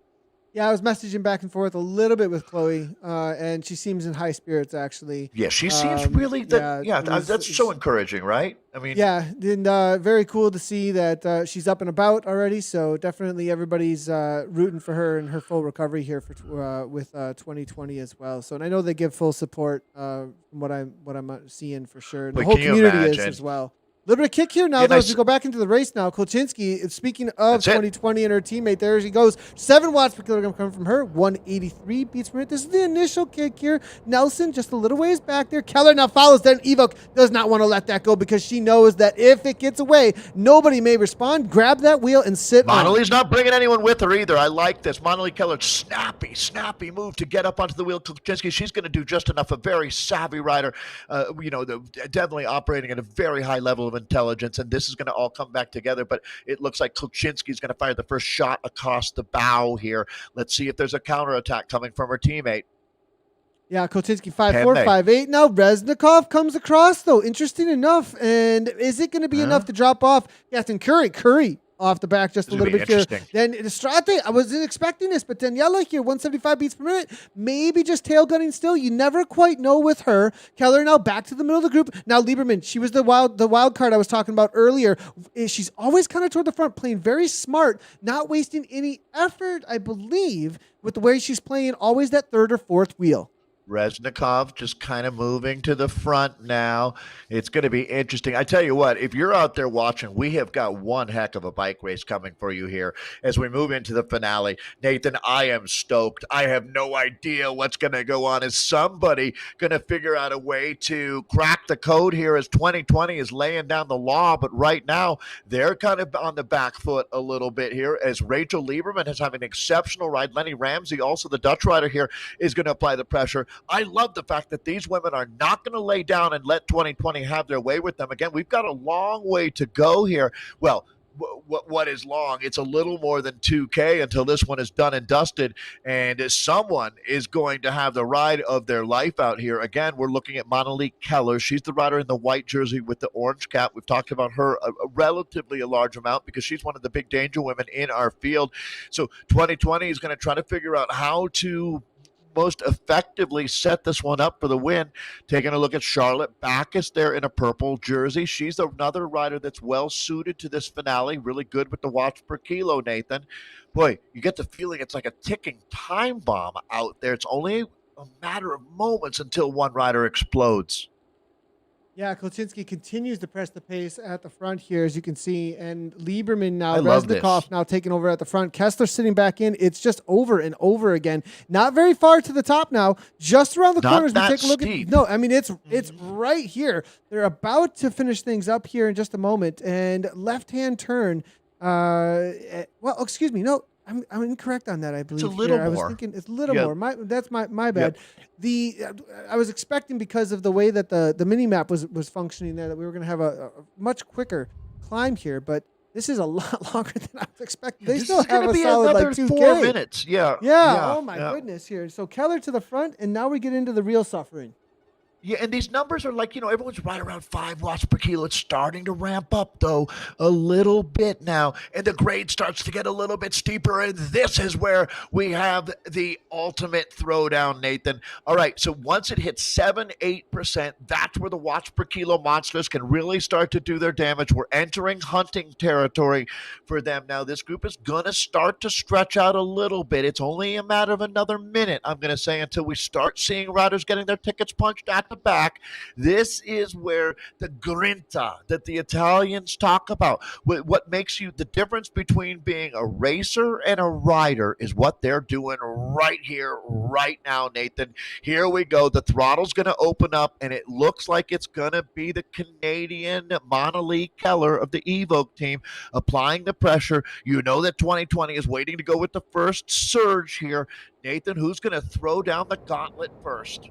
Speaker 1: Yeah, I was messaging back and forth a little bit with Chloe, and she seems in high spirits, actually.
Speaker 2: Yeah, she seems really that's so encouraging, right? I mean,
Speaker 1: yeah, and very cool to see that she's up and about already. So definitely everybody's rooting for her and her full recovery here for with 2020 as well. So, and I know they give full support from what I'm seeing for sure. And the
Speaker 2: but
Speaker 1: whole
Speaker 2: can you
Speaker 1: community is
Speaker 2: imagine?
Speaker 1: as well. A little bit of kick here now, though, as we go back into the race now. Kolchinski, speaking of 2020 and her teammate, there she goes. 7 watts per kilogram coming from her. 183 beats per minute. This is the initial kick here. Nelson just a little ways back there. Keller now follows. Then Evoke does not want to let that go because she knows that if it gets away, nobody may respond. Grab that wheel and sit on it.
Speaker 2: Monalee's not bringing anyone with her either. I like this. Monalee Keller, snappy move to get up onto the wheel. Kolchinski, she's going to do just enough. A very savvy rider, definitely operating at a very high level of intelligence, and this is going to all come back together. But it looks like Kolchinski is going to fire the first shot across the bow here. Let's see if there's a counterattack coming from her teammate.
Speaker 1: Yeah, Kolchinski 5'4", 5'8". Now Reznikov comes across, though. Interesting enough. And is it going to be enough to drop off Captain Curry off the back just a little bit here? Then Estrate, I wasn't expecting this, but Daniela here, 175 beats per minute. Maybe just tail gunning still. You never quite know with her. Keller now back to the middle of the group. Now Lieberman, she was the wild card I was talking about earlier. She's always kind of toward the front, playing very smart, not wasting any effort, I believe, with the way she's playing, always that third or fourth wheel.
Speaker 2: Reznikov just kind of moving to the front now. It's going to be interesting. I tell you what, if you're out there watching, we have got one heck of a bike race coming for you here as we move into the finale. Nathan, I am stoked. I have no idea what's going to go on. Is somebody going to figure out a way to crack the code here as 2020 is laying down the law? But right now, they're kind of on the back foot a little bit here as Rachel Lieberman has having an exceptional ride. Lenny Ramsey, also the Dutch rider here, is going to apply the pressure. I love the fact that these women are not going to lay down and let 2020 have their way with them. Again, we've got a long way to go here. Well, what is long? It's a little more than 2K until this one is done and dusted, and someone is going to have the ride of their life out here. Again, we're looking at Monalee Keller. She's the rider in the white jersey with the orange cap. We've talked about her a relatively a large amount because she's one of the big danger women in our field. So 2020 is going to try to figure out how to most effectively set this one up for the win. Taking a look at Charlotte Backus there in a purple jersey. She's another rider that's well suited to this finale. Really good with the watts per kilo, Nathan. Boy, you get the feeling it's like a ticking time bomb out there. It's only a matter of moments until one rider explodes.
Speaker 1: Yeah, Kolchinski continues to press the pace at the front here, as you can see. And Lieberman now, Reznikov now taking over at the front. Kessler sitting back in. It's just over and over again. Not very far to the top now. Just around the corners. We take a look at. No, I mean, it's right here. They're about to finish things up here in just a moment. And left-hand turn. Well, excuse me. No. I'm incorrect on that, I believe.
Speaker 2: It's a little more.
Speaker 1: I was thinking it's a little more. That's my bad. Yep. I was expecting, because of the way that the mini map was functioning there, that we were going to have a much quicker climb here, but this is a lot longer than I was expecting. They still have a solid like 2K.
Speaker 2: 4 minutes. Yeah.
Speaker 1: Oh my goodness here. So Keller to the front, and now we get into the real suffering.
Speaker 2: Yeah, and these numbers are like, everyone's right around 5 watts per kilo. It's starting to ramp up, though, a little bit now. And the grade starts to get a little bit steeper. And this is where we have the ultimate throwdown, Nathan. All right, so once it hits 7, 8%, that's where the watts per kilo monsters can really start to do their damage. We're entering hunting territory for them now. This group is going to start to stretch out a little bit. It's only a matter of another minute, I'm going to say, until we start seeing riders getting their tickets punched at the back. This is where the grinta that the Italians talk about, what makes you the difference between being a racer and a rider, is what they're doing right here, right now, Nathan. Here we go. The throttle's going to open up, and it looks like it's going to be the Canadian Monali Keller of the Evoke team applying the pressure. You know that 2020 is waiting to go with the first surge here. Nathan, who's going to throw down the gauntlet first?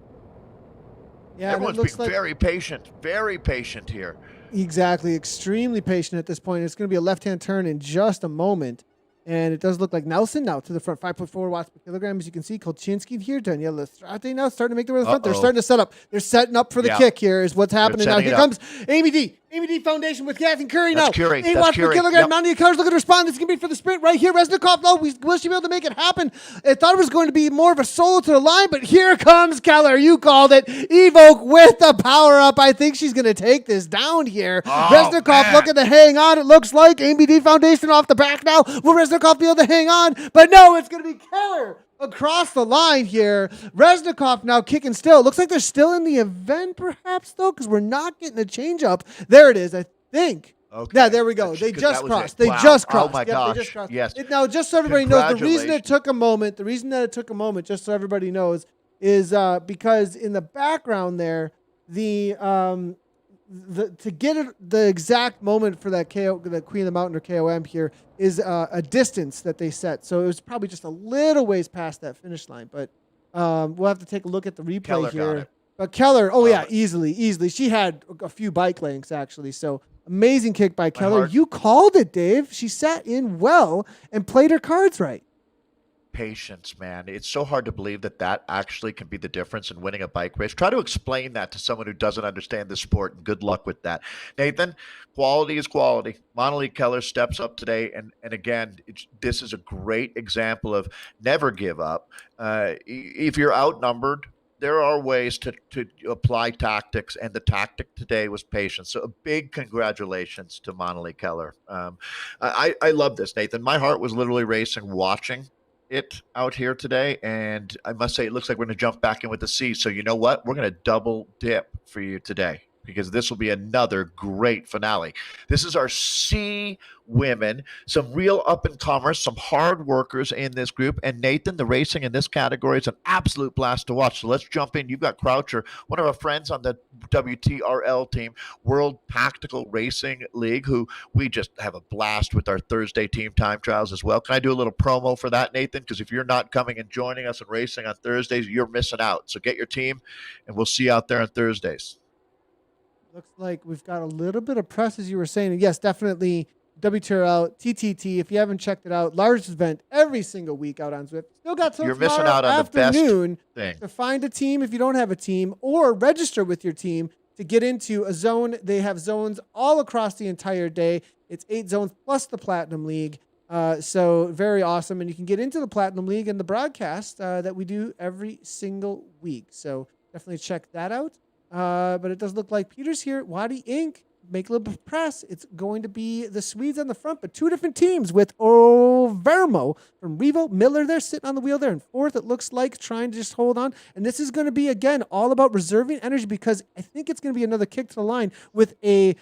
Speaker 1: Yeah,
Speaker 2: everyone's being very patient here.
Speaker 1: Exactly, extremely patient at this point. It's going to be a left-hand turn in just a moment. And it does look like Nelson now to the front, 5.4 watts per kilogram. As you can see, Kolchinski here, Daniela Strate now starting to make their way to the front. They're starting to set up. They're setting up for the kick here is what's happening now. Here comes Amy D. Amy D Foundation with Kathy Curry now. 8 watts per kilogram. Mountain cars looking to respond. This is going to be for the sprint right here. Resnikov, will she be able to make it happen? I thought it was going to be more of a solo to the line, but here comes Keller. You called it. Evoke with the power up. I think she's going to take this down here. Resnikov looking to hang on. It looks like Amy D Foundation off the back now. Will Resnikov be able to hang on? But no, it's going to be Keller across the line here. Resnikov now kicking still. Looks like they're still in the event perhaps though, because we're not getting a change up. There it is, I think. Okay. Yeah, there we go. They just crossed. They just crossed.
Speaker 2: Oh my gosh. They just crossed. Yes.
Speaker 1: Now, just so everybody knows, the reason that it took a moment, just so everybody knows, is because in the background there, to get the exact moment for that the Queen of the Mountain or KOM here is a distance that they set. So it was probably just a little ways past that finish line. But we'll have to take a look at the replay
Speaker 2: Keller
Speaker 1: here. But Keller, easily. She had a few bike lengths actually. So amazing kick by Keller. You called it, Dave. She sat in well and played her cards right.
Speaker 2: Patience, man. It's so hard to believe that actually can be the difference in winning a bike race. Try to explain that to someone who doesn't understand the sport, and good luck with that. Nathan, quality is quality. Monali Keller steps up today, and again, this is a great example of never give up. If you're outnumbered, there are ways to apply tactics, and the tactic today was patience. So a big congratulations to Monali Keller. I love this, Nathan. My heart was literally racing watching it out here today, and I must say it looks like we're going to jump back in with the C. So you know what? We're going to double dip for you today, because this will be another great finale. This is our C women, some real up-and-comers, some hard workers in this group. And Nathan, the racing in this category is an absolute blast to watch. So let's jump in. You've got Croucher, one of our friends on the WTRL team, World Tactical Racing League, who we just have a blast with our Thursday team time trials as well. Can I do a little promo for that, Nathan? Because if you're not coming and joining us and racing on Thursdays, you're missing out. So get your team, and we'll see you out there on Thursdays.
Speaker 1: Looks like we've got a little bit of press, as you were saying. And yes, definitely WTRL, TTT. If you haven't checked it out, largest event every single week out on Zwift. Still got till
Speaker 2: You're missing out on
Speaker 1: afternoon
Speaker 2: the best thing.
Speaker 1: To find a team if you don't have a team, or register with your team to get into a zone. They have zones all across the entire day. It's 8 zones plus the Platinum League. So very awesome. And you can get into the Platinum League and the broadcast that we do every single week. So definitely check that out. But it does look like Peter's here. Wadi Inc. Make a little bit of press. It's going to be the Swedes on the front, but 2 different teams with Overmo from Revo. Miller there sitting on the wheel there in 4th, it looks like, trying to just hold on. And this is going to be, again, all about reserving energy, because I think it's going to be another kick to the line with a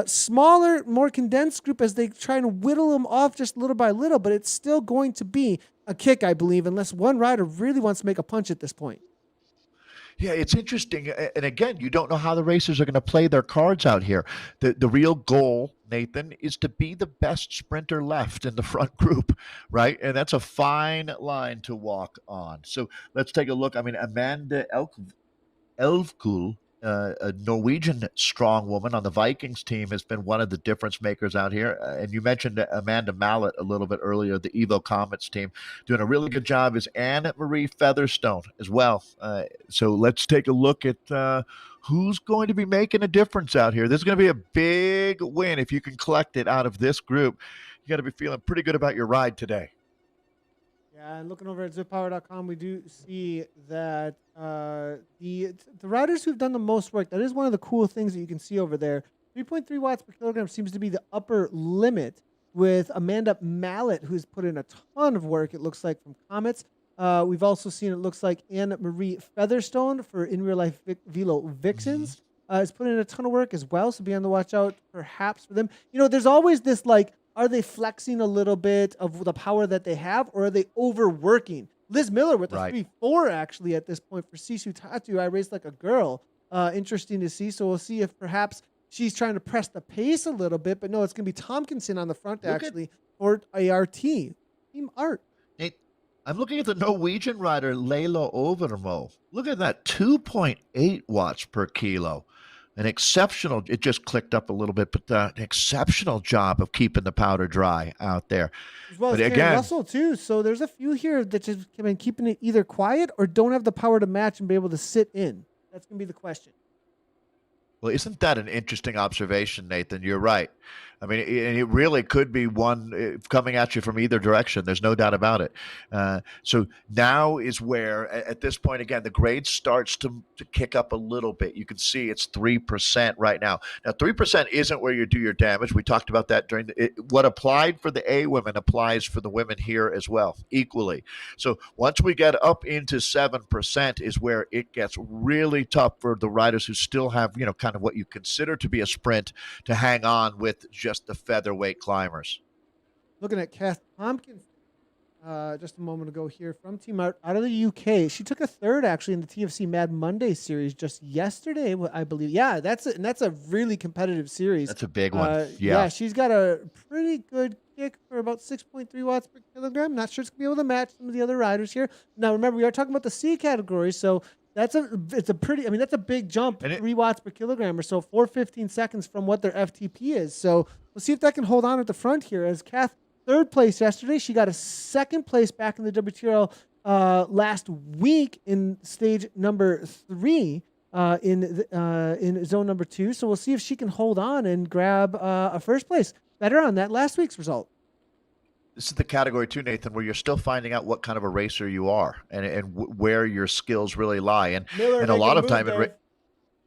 Speaker 1: smaller, more condensed group as they try to whittle them off just little by little. But it's still going to be a kick, I believe, unless one rider really wants to make a punch at this point.
Speaker 2: Yeah, it's interesting. And again, you don't know how the racers are going to play their cards out here. The real goal, Nathan, is to be the best sprinter left in the front group, right? And that's a fine line to walk on. So let's take a look. I mean, Amanda Elvkuhl a Norwegian strong woman on the Vikings team has been one of the difference makers out here. And you mentioned Amanda Mallet a little bit earlier, the Evo Comets team. Doing a really good job is Anne Marie Featherstone as well. So let's take a look at who's going to be making a difference out here. This is going to be a big win if you can collect it out of this group. You got to be feeling pretty good about your ride today.
Speaker 1: Yeah, and looking over at zippower.com, we do see that the riders who've done the most work, that is one of the cool things that you can see over there. 3.3 watts per kilogram seems to be the upper limit, with Amanda Mallet, who's put in a ton of work, it looks like, from Comets. We've also seen, it looks like, Anne Marie Featherstone for In Real Life Velo Vixens has put in a ton of work as well, so be on the watch out perhaps for them. You know, there's always this, like, are they flexing a little bit of the power that they have, or are they overworking? Liz Miller with a 3.4 actually at this point for Sisu Tatu. I raced like a girl. Interesting to see. So we'll see if perhaps she's trying to press the pace a little bit. But no, it's going to be Tompkinson on the front actually for ART. Team Art.
Speaker 2: Hey, I'm looking at the Norwegian rider Leila Overmo. Look at that, 2.8 watts per kilo. An exceptional, it just clicked up a little bit, but an exceptional job of keeping the powder dry out there.
Speaker 1: As well as Karen Russell, too. So there's a few here that just have been keeping it either quiet or don't have the power to match and be able to sit in. That's going to be the question.
Speaker 2: Well, isn't that an interesting observation, Nathan? You're right. I mean, it really could be one coming at you from either direction. There's no doubt about it. So now is where, at this point, again, the grade starts to kick up a little bit. You can see it's 3% right now. Now, 3% isn't where you do your damage. We talked about that during what applied for the A women applies for the women here as well, equally. So once we get up into 7% is where it gets really tough for the riders who still have, you know, kind of what you consider to be a sprint to hang on with just the featherweight climbers.
Speaker 1: Looking at Kath Tompkins just a moment ago here from Team Art out of the UK. She took a third actually in the TFC Mad Monday series just yesterday, I believe. Yeah, that's a really competitive series.
Speaker 2: That's a big one.
Speaker 1: Yeah, she's got a pretty good kick for about 6.3 watts per kilogram. Not sure it's going to be able to match some of the other riders here. Now, remember, we are talking about the C category, so that's a big jump, 3 watts per kilogram or so, 4:15 seconds from what their FTP is. So we'll see if that can hold on at the front here. As Kath, third place yesterday, she got a second place back in the WTRL last week in stage number 3 in zone number 2. So we'll see if she can hold on and grab a first place. Better on that last week's result.
Speaker 2: This is the category too, Nathan, where you're still finding out what kind of a racer you are and where your skills really lie. And a lot of time,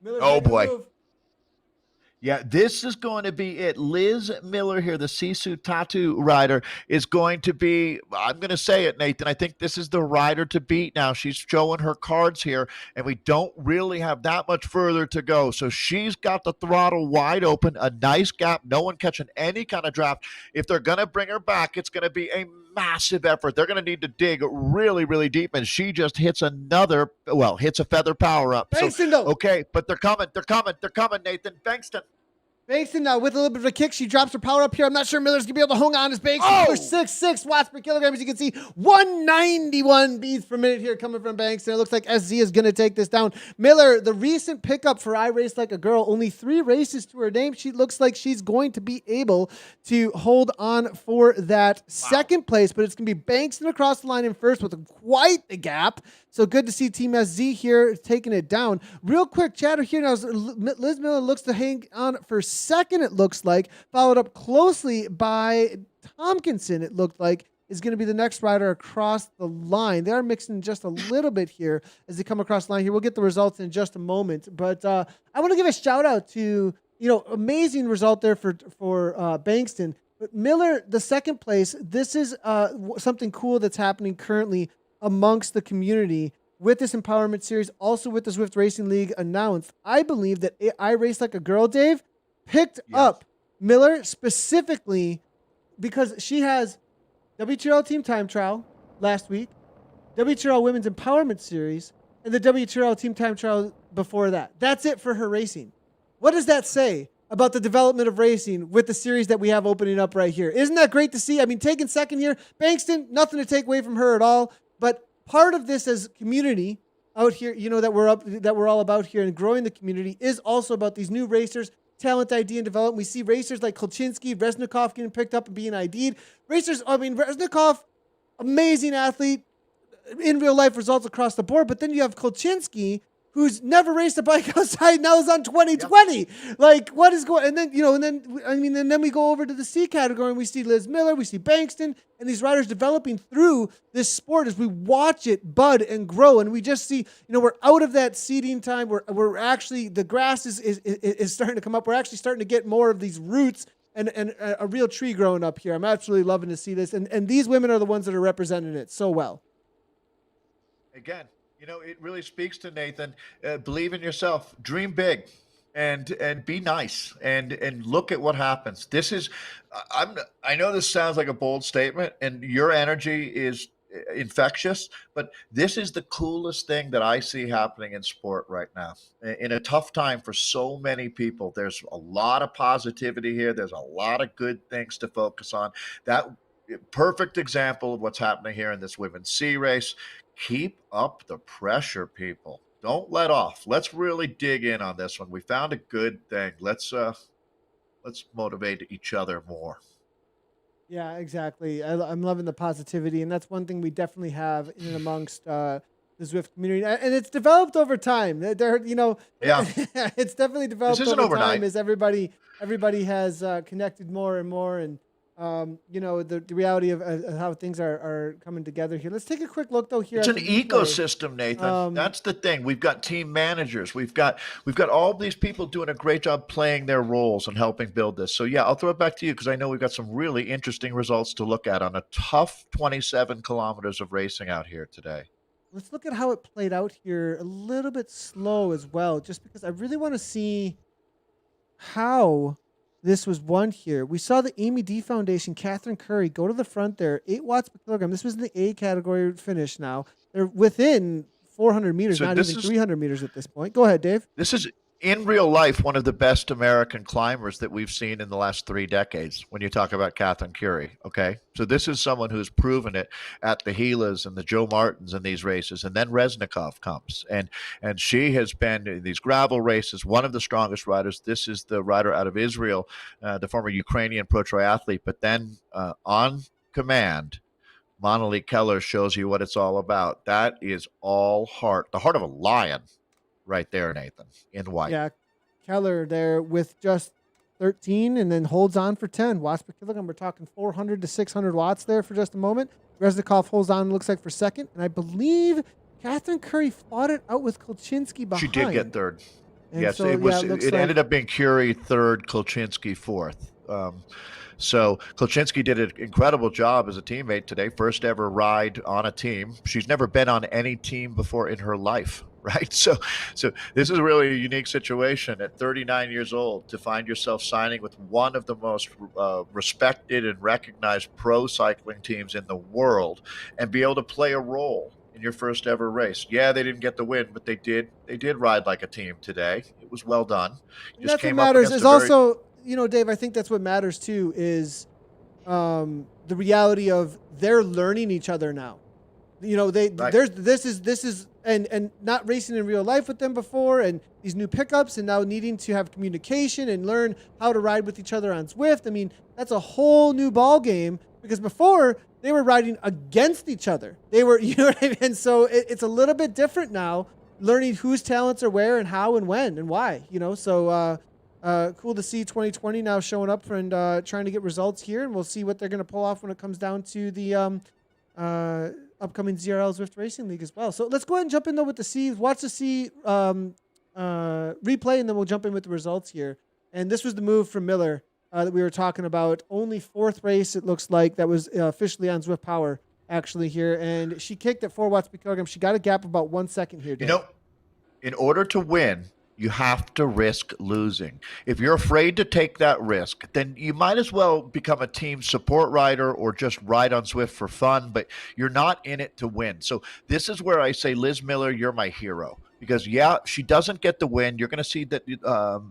Speaker 2: oh boy. Yeah, this is going to be it. Liz Miller here, the Sisu Tatu rider, is going to be, I'm going to say it, Nathan, I think this is the rider to beat now. She's showing her cards here, and we don't really have that much further to go. So she's got the throttle wide open, a nice gap, no one catching any kind of draft. If they're going to bring her back, it's going to be a massive effort. They're going to need to dig really, really deep, and she just hits a feather power up.
Speaker 1: Bankston,
Speaker 2: so, okay, but they're coming, Nathan.
Speaker 1: Bankston now with a little bit of a kick. She drops her power up here. I'm not sure Miller's going to be able to hold on as Bankston. 6 watts per kilogram. As you can see, 191 beats per minute here coming from Bankston. It looks like SZ is going to take this down. Miller, the recent pickup for I Race Like a Girl, only 3 races to her name. She looks like she's going to be able to hold on for that second place, but it's going to be Bankston across the line in first with quite the gap. So good to see Team SZ here taking it down. Real quick chatter here now. Liz Miller looks to hang on for second, it looks like, followed up closely by Tompkinson, it looked like, is going to be the next rider across the line. They are mixing just a little bit here as they come across the line here. We'll get the results in just a moment. But I want to give a shout out to, amazing result there for Bankston. But Miller, the second place, this is something cool that's happening currently amongst the community with this empowerment series, also with the Zwift Racing League announced. I believe that I Race Like a Girl, Dave, picked up Miller specifically because she has WTRL Team Time Trial last week, WTRL Women's Empowerment Series, and the WTRL Team Time Trial before that. That's it for her racing. What does that say about the development of racing with the series that we have opening up right here? Isn't that great to see? I mean, taking second here, Bankston, nothing to take away from her at all. But part of this as community, out here, that we're all about here and growing the community is also about these new racers, talent ID and development. We see racers like Kolchinsky, Resnikov getting picked up and being ID'd. Resnikov, amazing athlete, in real life results across the board. But then you have Kolchinsky, who's never raced a bike outside, now is on 2020. Yep. Like, what is going? And then we go over to the C category and we see Liz Miller, we see Bankston, and these riders developing through this sport as we watch it bud and grow. And we just see, we're out of that seeding time. We're actually, the grass is starting to come up. We're actually starting to get more of these roots and a real tree growing up here. I'm absolutely loving to see this. And these women are the ones that are representing it so well.
Speaker 2: Again, it really speaks to Nathan. Believe in yourself, dream big, and be nice, and look at what happens. This is, I know this sounds like a bold statement, and your energy is infectious, but this is the coolest thing that I see happening in sport right now. In a tough time for so many people, there's a lot of positivity here. There's a lot of good things to focus on. That perfect example of what's happening here in this women's C race. Keep up the pressure, people. Don't let off. Let's really dig in on this one. We found a good thing. Let's motivate each other more.
Speaker 1: Yeah, exactly. I'm loving the positivity, and that's one thing we definitely have in and amongst the Zwift community, and it's developed over time. Yeah, it's definitely developed over time as everybody has connected more and more, and the reality of how things are coming together here. Let's take a quick look though here.
Speaker 2: It's an ecosystem, Nathan. That's the thing. We've got team managers. We've got all these people doing a great job playing their roles and helping build this. So yeah, I'll throw it back to you because I know we've got some really interesting results to look at on a tough 27 kilometers of racing out here today.
Speaker 1: Let's look at how it played out here a little bit slow as well, just because I really want to see how this was won here. We saw the Amy D Foundation, Catherine Curry, go to the front there, 8 watts per kilogram. This was in the A category finish now. They're within 400 meters, not even 300 meters at this point. Go ahead, Dave.
Speaker 2: This is, in real life, one of the best American climbers that we've seen in the last 3 decades when you talk about Catherine Curry, okay? So this is someone who's proven it at the Gilas and the Joe Martins in these races, and then Resnikov comes. And she has been in these gravel races, one of the strongest riders. This is the rider out of Israel, the former Ukrainian pro triathlete, but then on command, Monali Keller shows you what it's all about. That is all heart, the heart of a lion. Right there, Nathan, in white.
Speaker 1: Yeah, Keller there with just 13 and then holds on for 10 watts per kilogram. We're talking 400 to 600 watts there for just a moment. Resnikov holds on, looks like, for second. And I believe Catherine Curry fought it out with Kolchinsky behind.
Speaker 2: She did get third. And yes, so, it ended up being Curry third, Kolchinsky fourth. So Kolchinsky did an incredible job as a teammate today. First ever ride on a team. She's never been on any team before in her life. Right. So this is really a unique situation at 39 years old to find yourself signing with one of the most respected and recognized pro cycling teams in the world and be able to play a role in your first ever race. Yeah, they didn't get the win, but they did ride like a team today. It was well done.
Speaker 1: That's what matters. Is also, Dave, I think that's what matters too is the reality of they're learning each other now. This is and not racing in real life with them before, and these new pickups, and now needing to have communication and learn how to ride with each other on Zwift. I mean, that's a whole new ball game because before they were riding against each other. They were, what I mean? And so it's a little bit different now, learning whose talents are where and how and when and why. So cool to see 2020 now showing up and trying to get results here, and we'll see what they're going to pull off when it comes down to the upcoming ZRL Zwift Racing League as well. So let's go ahead and jump in though with the C. Watch the C replay, and then we'll jump in with the results here. And this was the move from Miller that we were talking about. Only 4th race, it looks like, that was officially on Zwift Power actually here. And she kicked at 4 watts per kilogram. She got a gap of about 1 second here, Dave.
Speaker 2: In order to win, you have to risk losing. If you're afraid to take that risk, then you might as well become a team support rider or just ride on Zwift for fun, but you're not in it to win. So this is where I say, Liz Miller, you're my hero. Because, yeah, she doesn't get the win. You're going to see that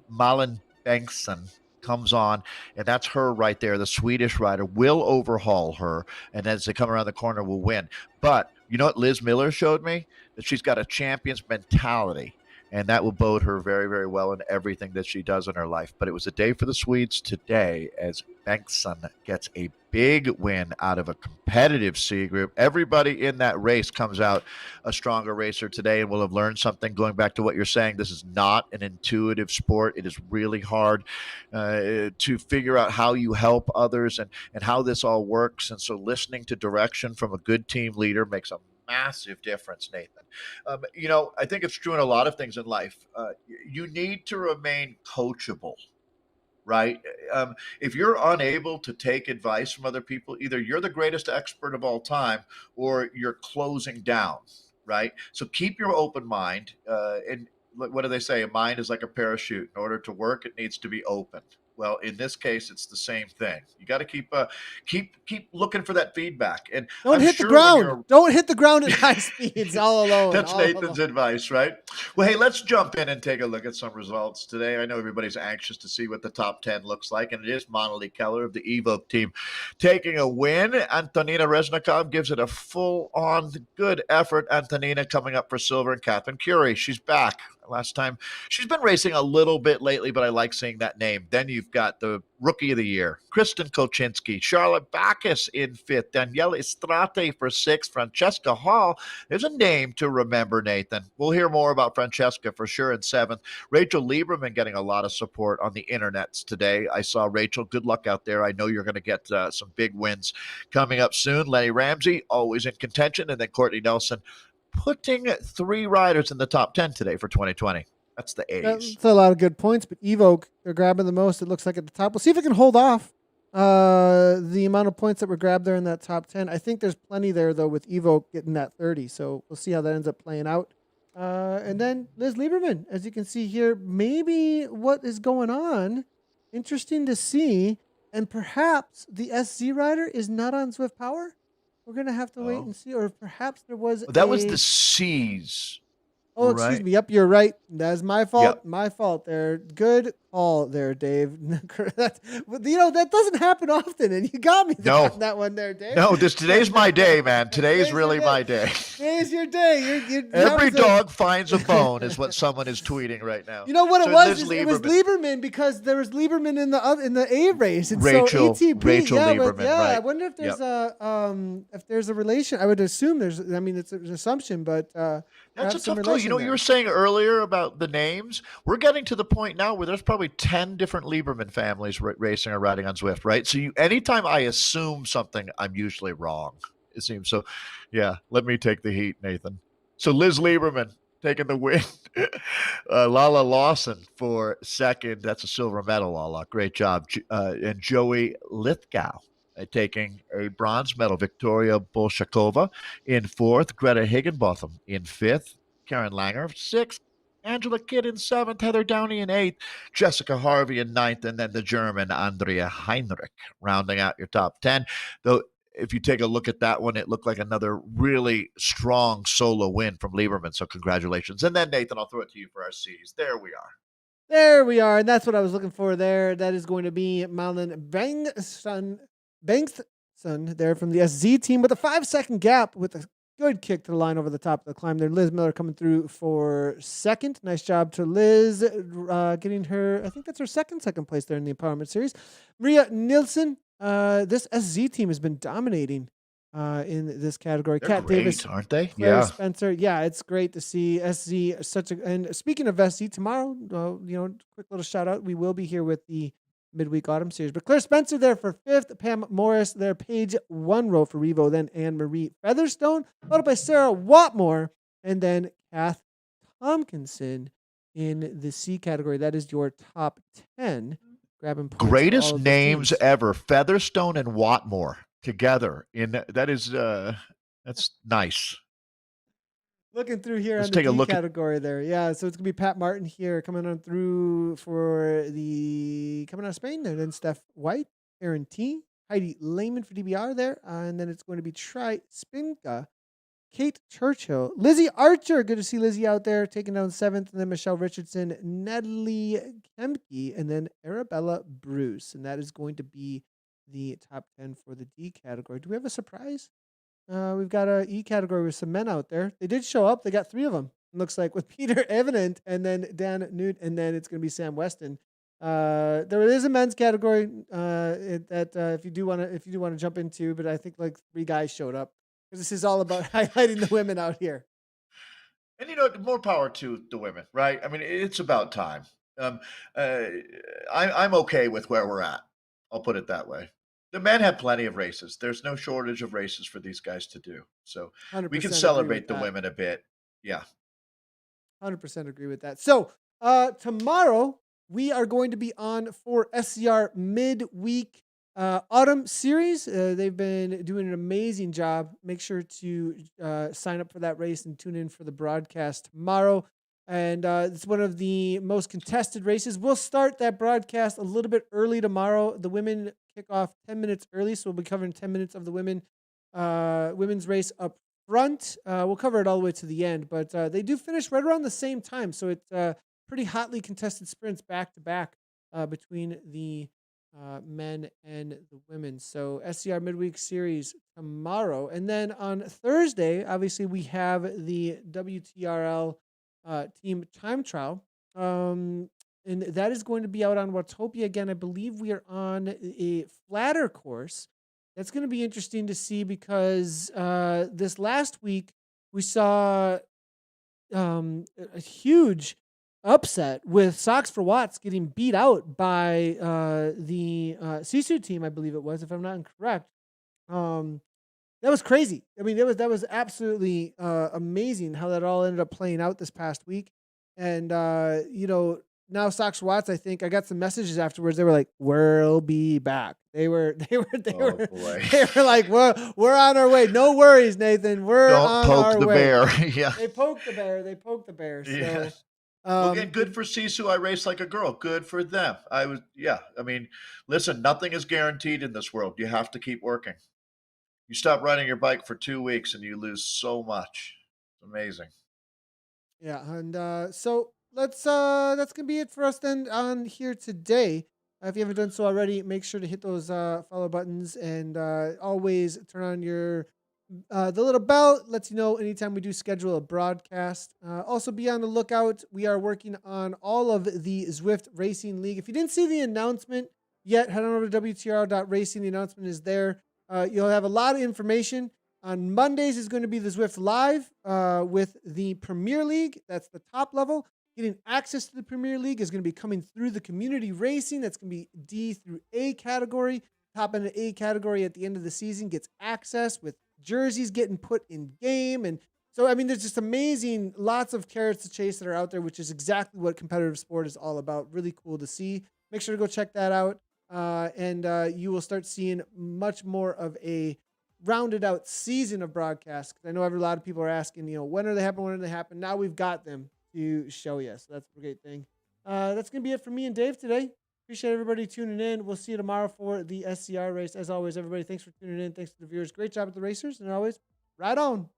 Speaker 2: Malin Bengtsson comes on, and that's her right there. The Swedish rider will overhaul her, and as they come around the corner, will win. But You know what Liz Miller showed me? That she's got a champion's mentality, and that will bode her very, very well in everything that she does in her life. But it was a day for the Swedes today as Bengtsson gets a big win out of a competitive C group. Everybody in that race comes out a stronger racer today and will have learned something. Going back to what you're saying, this is not an intuitive sport. It is really hard to figure out how you help others and how this all works. And so listening to direction from a good team leader makes a massive difference, Nathan. I think it's true in a lot of things in life. You need to remain coachable, right? If you're unable to take advice from other people, either you're the greatest expert of all time or you're closing down, right? So keep your open mind. And what do they say? A mind is like a parachute. In order to work, it needs to be open. Well, in this case, it's the same thing. You got to keep looking for that feedback. And
Speaker 1: Don't
Speaker 2: I'm
Speaker 1: hit the
Speaker 2: sure when
Speaker 1: ground.
Speaker 2: you're
Speaker 1: Don't hit the ground at high speeds all alone.
Speaker 2: That's
Speaker 1: All alone.
Speaker 2: Nathan's advice, right? Well, hey, let's jump in and take a look at some results today. I know everybody's anxious to see what the top 10 looks like, and it is Monali Keller of the Evoke team taking a win. Antonina Reznikov gives it a full-on good effort. Antonina coming up for silver, and Catherine Curie, she's back. Last time she's been racing a little bit lately, but I like seeing that name. Then you've got the rookie of the year, Kristen Kocinski, Charlotte Backus in fifth, Danielle Estrate for sixth, Francesca Hall. There's a name to remember, Nathan. We'll hear more about Francesca for sure in seventh. Rachel Lieberman getting a lot of support on the internets today. I saw Rachel. Good luck out there. I know you're going to get some big wins coming up soon. Lenny Ramsey, always in contention. And then Courtney Nelson putting three riders in the top 10 today for 2020. That's the A's.
Speaker 1: That's a lot of good points, but Evoke, they're grabbing the most, it looks like, at the top. We'll see if it can hold off the amount of points that were grabbed there in that top 10. I think there's plenty there, though, with Evoke getting that 30. So we'll see how that ends up playing out. And then Liz Lieberman, as you can see here, maybe what is going on. Interesting to see. And perhaps the SZ rider is not on Zwift Power. We're going to have to wait and see. Or perhaps there was
Speaker 2: That was the C's.
Speaker 1: Oh,
Speaker 2: right?
Speaker 1: Excuse me. Yep, you're right. That's my fault.
Speaker 2: Yep.
Speaker 1: My fault there. Good call there, Dave. that doesn't happen often, and you got me on that one there, Dave.
Speaker 2: No, today's my day, man. Today's really my day.
Speaker 1: Today's your day.
Speaker 2: Every dog finds a bone is what someone is tweeting right now.
Speaker 1: You know what it was? It was Lieberman because there was Lieberman in the A race. And
Speaker 2: Rachel
Speaker 1: ATP,
Speaker 2: Lieberman, right.
Speaker 1: I wonder if there's a relation. I would assume there's. I mean, it's an assumption, but
Speaker 2: that's a tough call. You know what you were saying earlier about the names? We're getting to the point now where there's probably 10 different Lieberman families racing or riding on Zwift, right? So anytime I assume something, I'm usually wrong, it seems. So, yeah, let me take the heat, Nathan. So Liz Lieberman taking the win. Lala Lawson for second. That's a silver medal, Lala. Great job. And Joey Lithgow taking a bronze medal. Victoria Bolshakova in fourth. Greta Higginbotham in fifth. Karen Langer sixth. Angela Kidd in seventh. Heather Downey in eighth. Jessica Harvey in ninth. And then the German Andrea Heinrich rounding out your top 10. Though, if you take a look at that one, it looked like another really strong solo win from Lieberman. So congratulations. And then, Nathan, I'll throw it to you for our C's. There we are.
Speaker 1: There we are. And that's what I was looking for there. That is going to be Malin Bengtsson there from the SZ team with a 5-second gap with a good kick to the line over the top of the climb there. Liz Miller coming through for second. Nice job to Liz getting her, I think that's her second place there in the Empowerment Series. Maria Nilsson, this SZ team has been dominating in this category.
Speaker 2: They're
Speaker 1: Kat
Speaker 2: great,
Speaker 1: Davis,
Speaker 2: aren't they?
Speaker 1: Claire
Speaker 2: Yeah.
Speaker 1: Spencer. Yeah, it's great to see SZ and speaking of SZ, tomorrow, quick little shout out. We will be here with the midweek autumn series, but Claire Spencer there for fifth, Pam Morris there, page 1 row for Revo, then Anne-Marie Featherstone, followed by Sarah Watmore, and then Kath Tompkinson in the C category. That is your top 10. Grabbing
Speaker 2: greatest names ever, Featherstone and Watmore together. That's nice.
Speaker 1: Looking through here
Speaker 2: Let's
Speaker 1: on
Speaker 2: take
Speaker 1: the
Speaker 2: a
Speaker 1: D
Speaker 2: look
Speaker 1: category there. Yeah, so it's going to be Pat Martin here coming on through coming out of Spain. And then Steph White, Aaron T, Heidi Lehman for DBR there. And then it's going to be Tri Spinka, Kate Churchill, Lizzie Archer. Good to see Lizzie out there taking down 7th. And then Michelle Richardson, Natalie Kemke, and then Arabella Bruce. And that is going to be the top 10 for the D category. Do we have a surprise? We've got a E category with some men out there. They did show up. They got 3 of them. Looks like with Peter Evident and then Dan Newt, and then it's going to be Sam Weston. There is a men's category if you do want to jump into, but I think like 3 guys showed up because this is all about highlighting the women out here.
Speaker 2: And more power to the women, right? I mean, it's about time. Um, uh, I'm okay with where we're at. I'll put it that way. The men have plenty of races. There's no shortage of races for these guys to do. So we can
Speaker 1: 100% agree with
Speaker 2: celebrate the
Speaker 1: that.
Speaker 2: women a bit. Yeah.
Speaker 1: 100% agree with that. So tomorrow we are going to be on for SCR midweek autumn series. They've been doing an amazing job. Make sure to sign up for that race and tune in for the broadcast tomorrow. And it's one of the most contested races. We'll start that broadcast a little bit early tomorrow. The women kick off 10 minutes early, so we'll be covering 10 minutes of the women's race up front. We'll cover it all the way to the end, but they do finish right around the same time. So it's pretty hotly contested sprints back to back between the men and the women. So SCR midweek series tomorrow. And then on Thursday, obviously, we have the WTRL team time trial. And that is going to be out on Watopia again. I believe we are on a flatter course. That's going to be interesting to see because this last week we saw a huge upset with Socks for Watts getting beat out by the Sisu team, I believe it was, if I'm not incorrect. That was crazy. I mean, that was absolutely amazing how that all ended up playing out this past week. And now Socks for Watts, I think I got some messages afterwards. They were like, "We'll be back." They were
Speaker 2: Boy.
Speaker 1: they were like, "We're on our way. No worries, Nathan. We're
Speaker 2: Don't
Speaker 1: on
Speaker 2: poke
Speaker 1: our
Speaker 2: the
Speaker 1: way."
Speaker 2: bear. Yeah.
Speaker 1: They poked the bear. They poked the bear.
Speaker 2: Yeah.
Speaker 1: So,
Speaker 2: Well, again, good for Sisu. I race like a girl. Good for them. I mean, listen, nothing is guaranteed in this world. You have to keep working. You stop riding your bike for 2 weeks and you lose so much. It's amazing.
Speaker 1: yeah, and so that's gonna be it for us then on here today. If you haven't done so already, make sure to hit those follow buttons and always turn on your the little bell. Lets you know anytime we do schedule a broadcast. Also, be on the lookout. We are working on all of the Zwift Racing League. If you didn't see the announcement yet, head on over to WTRL.racing. The announcement is there. You'll have a lot of information. On Mondays is going to be the Zwift Live with the Premier League. That's the top level. Getting access to the Premier League is going to be coming through the community racing. That's going to be D through A category. Top end of A category at the end of the season gets access with jerseys getting put in game. And so, I mean, there's just amazing, lots of carrots to chase that are out there, which is exactly what competitive sport is all about. Really cool to see. Make sure to go check that out. And you will start seeing much more of a rounded out season of broadcasts. Because I know a lot of people are asking, when are they happening? When are they happening? Now we've got them to show you. So that's a great thing. That's going to be it for me and Dave today. Appreciate everybody tuning in. We'll see you tomorrow for the SCR race. As always, everybody, thanks for tuning in. Thanks to the viewers. Great job at the racers. And always, right on.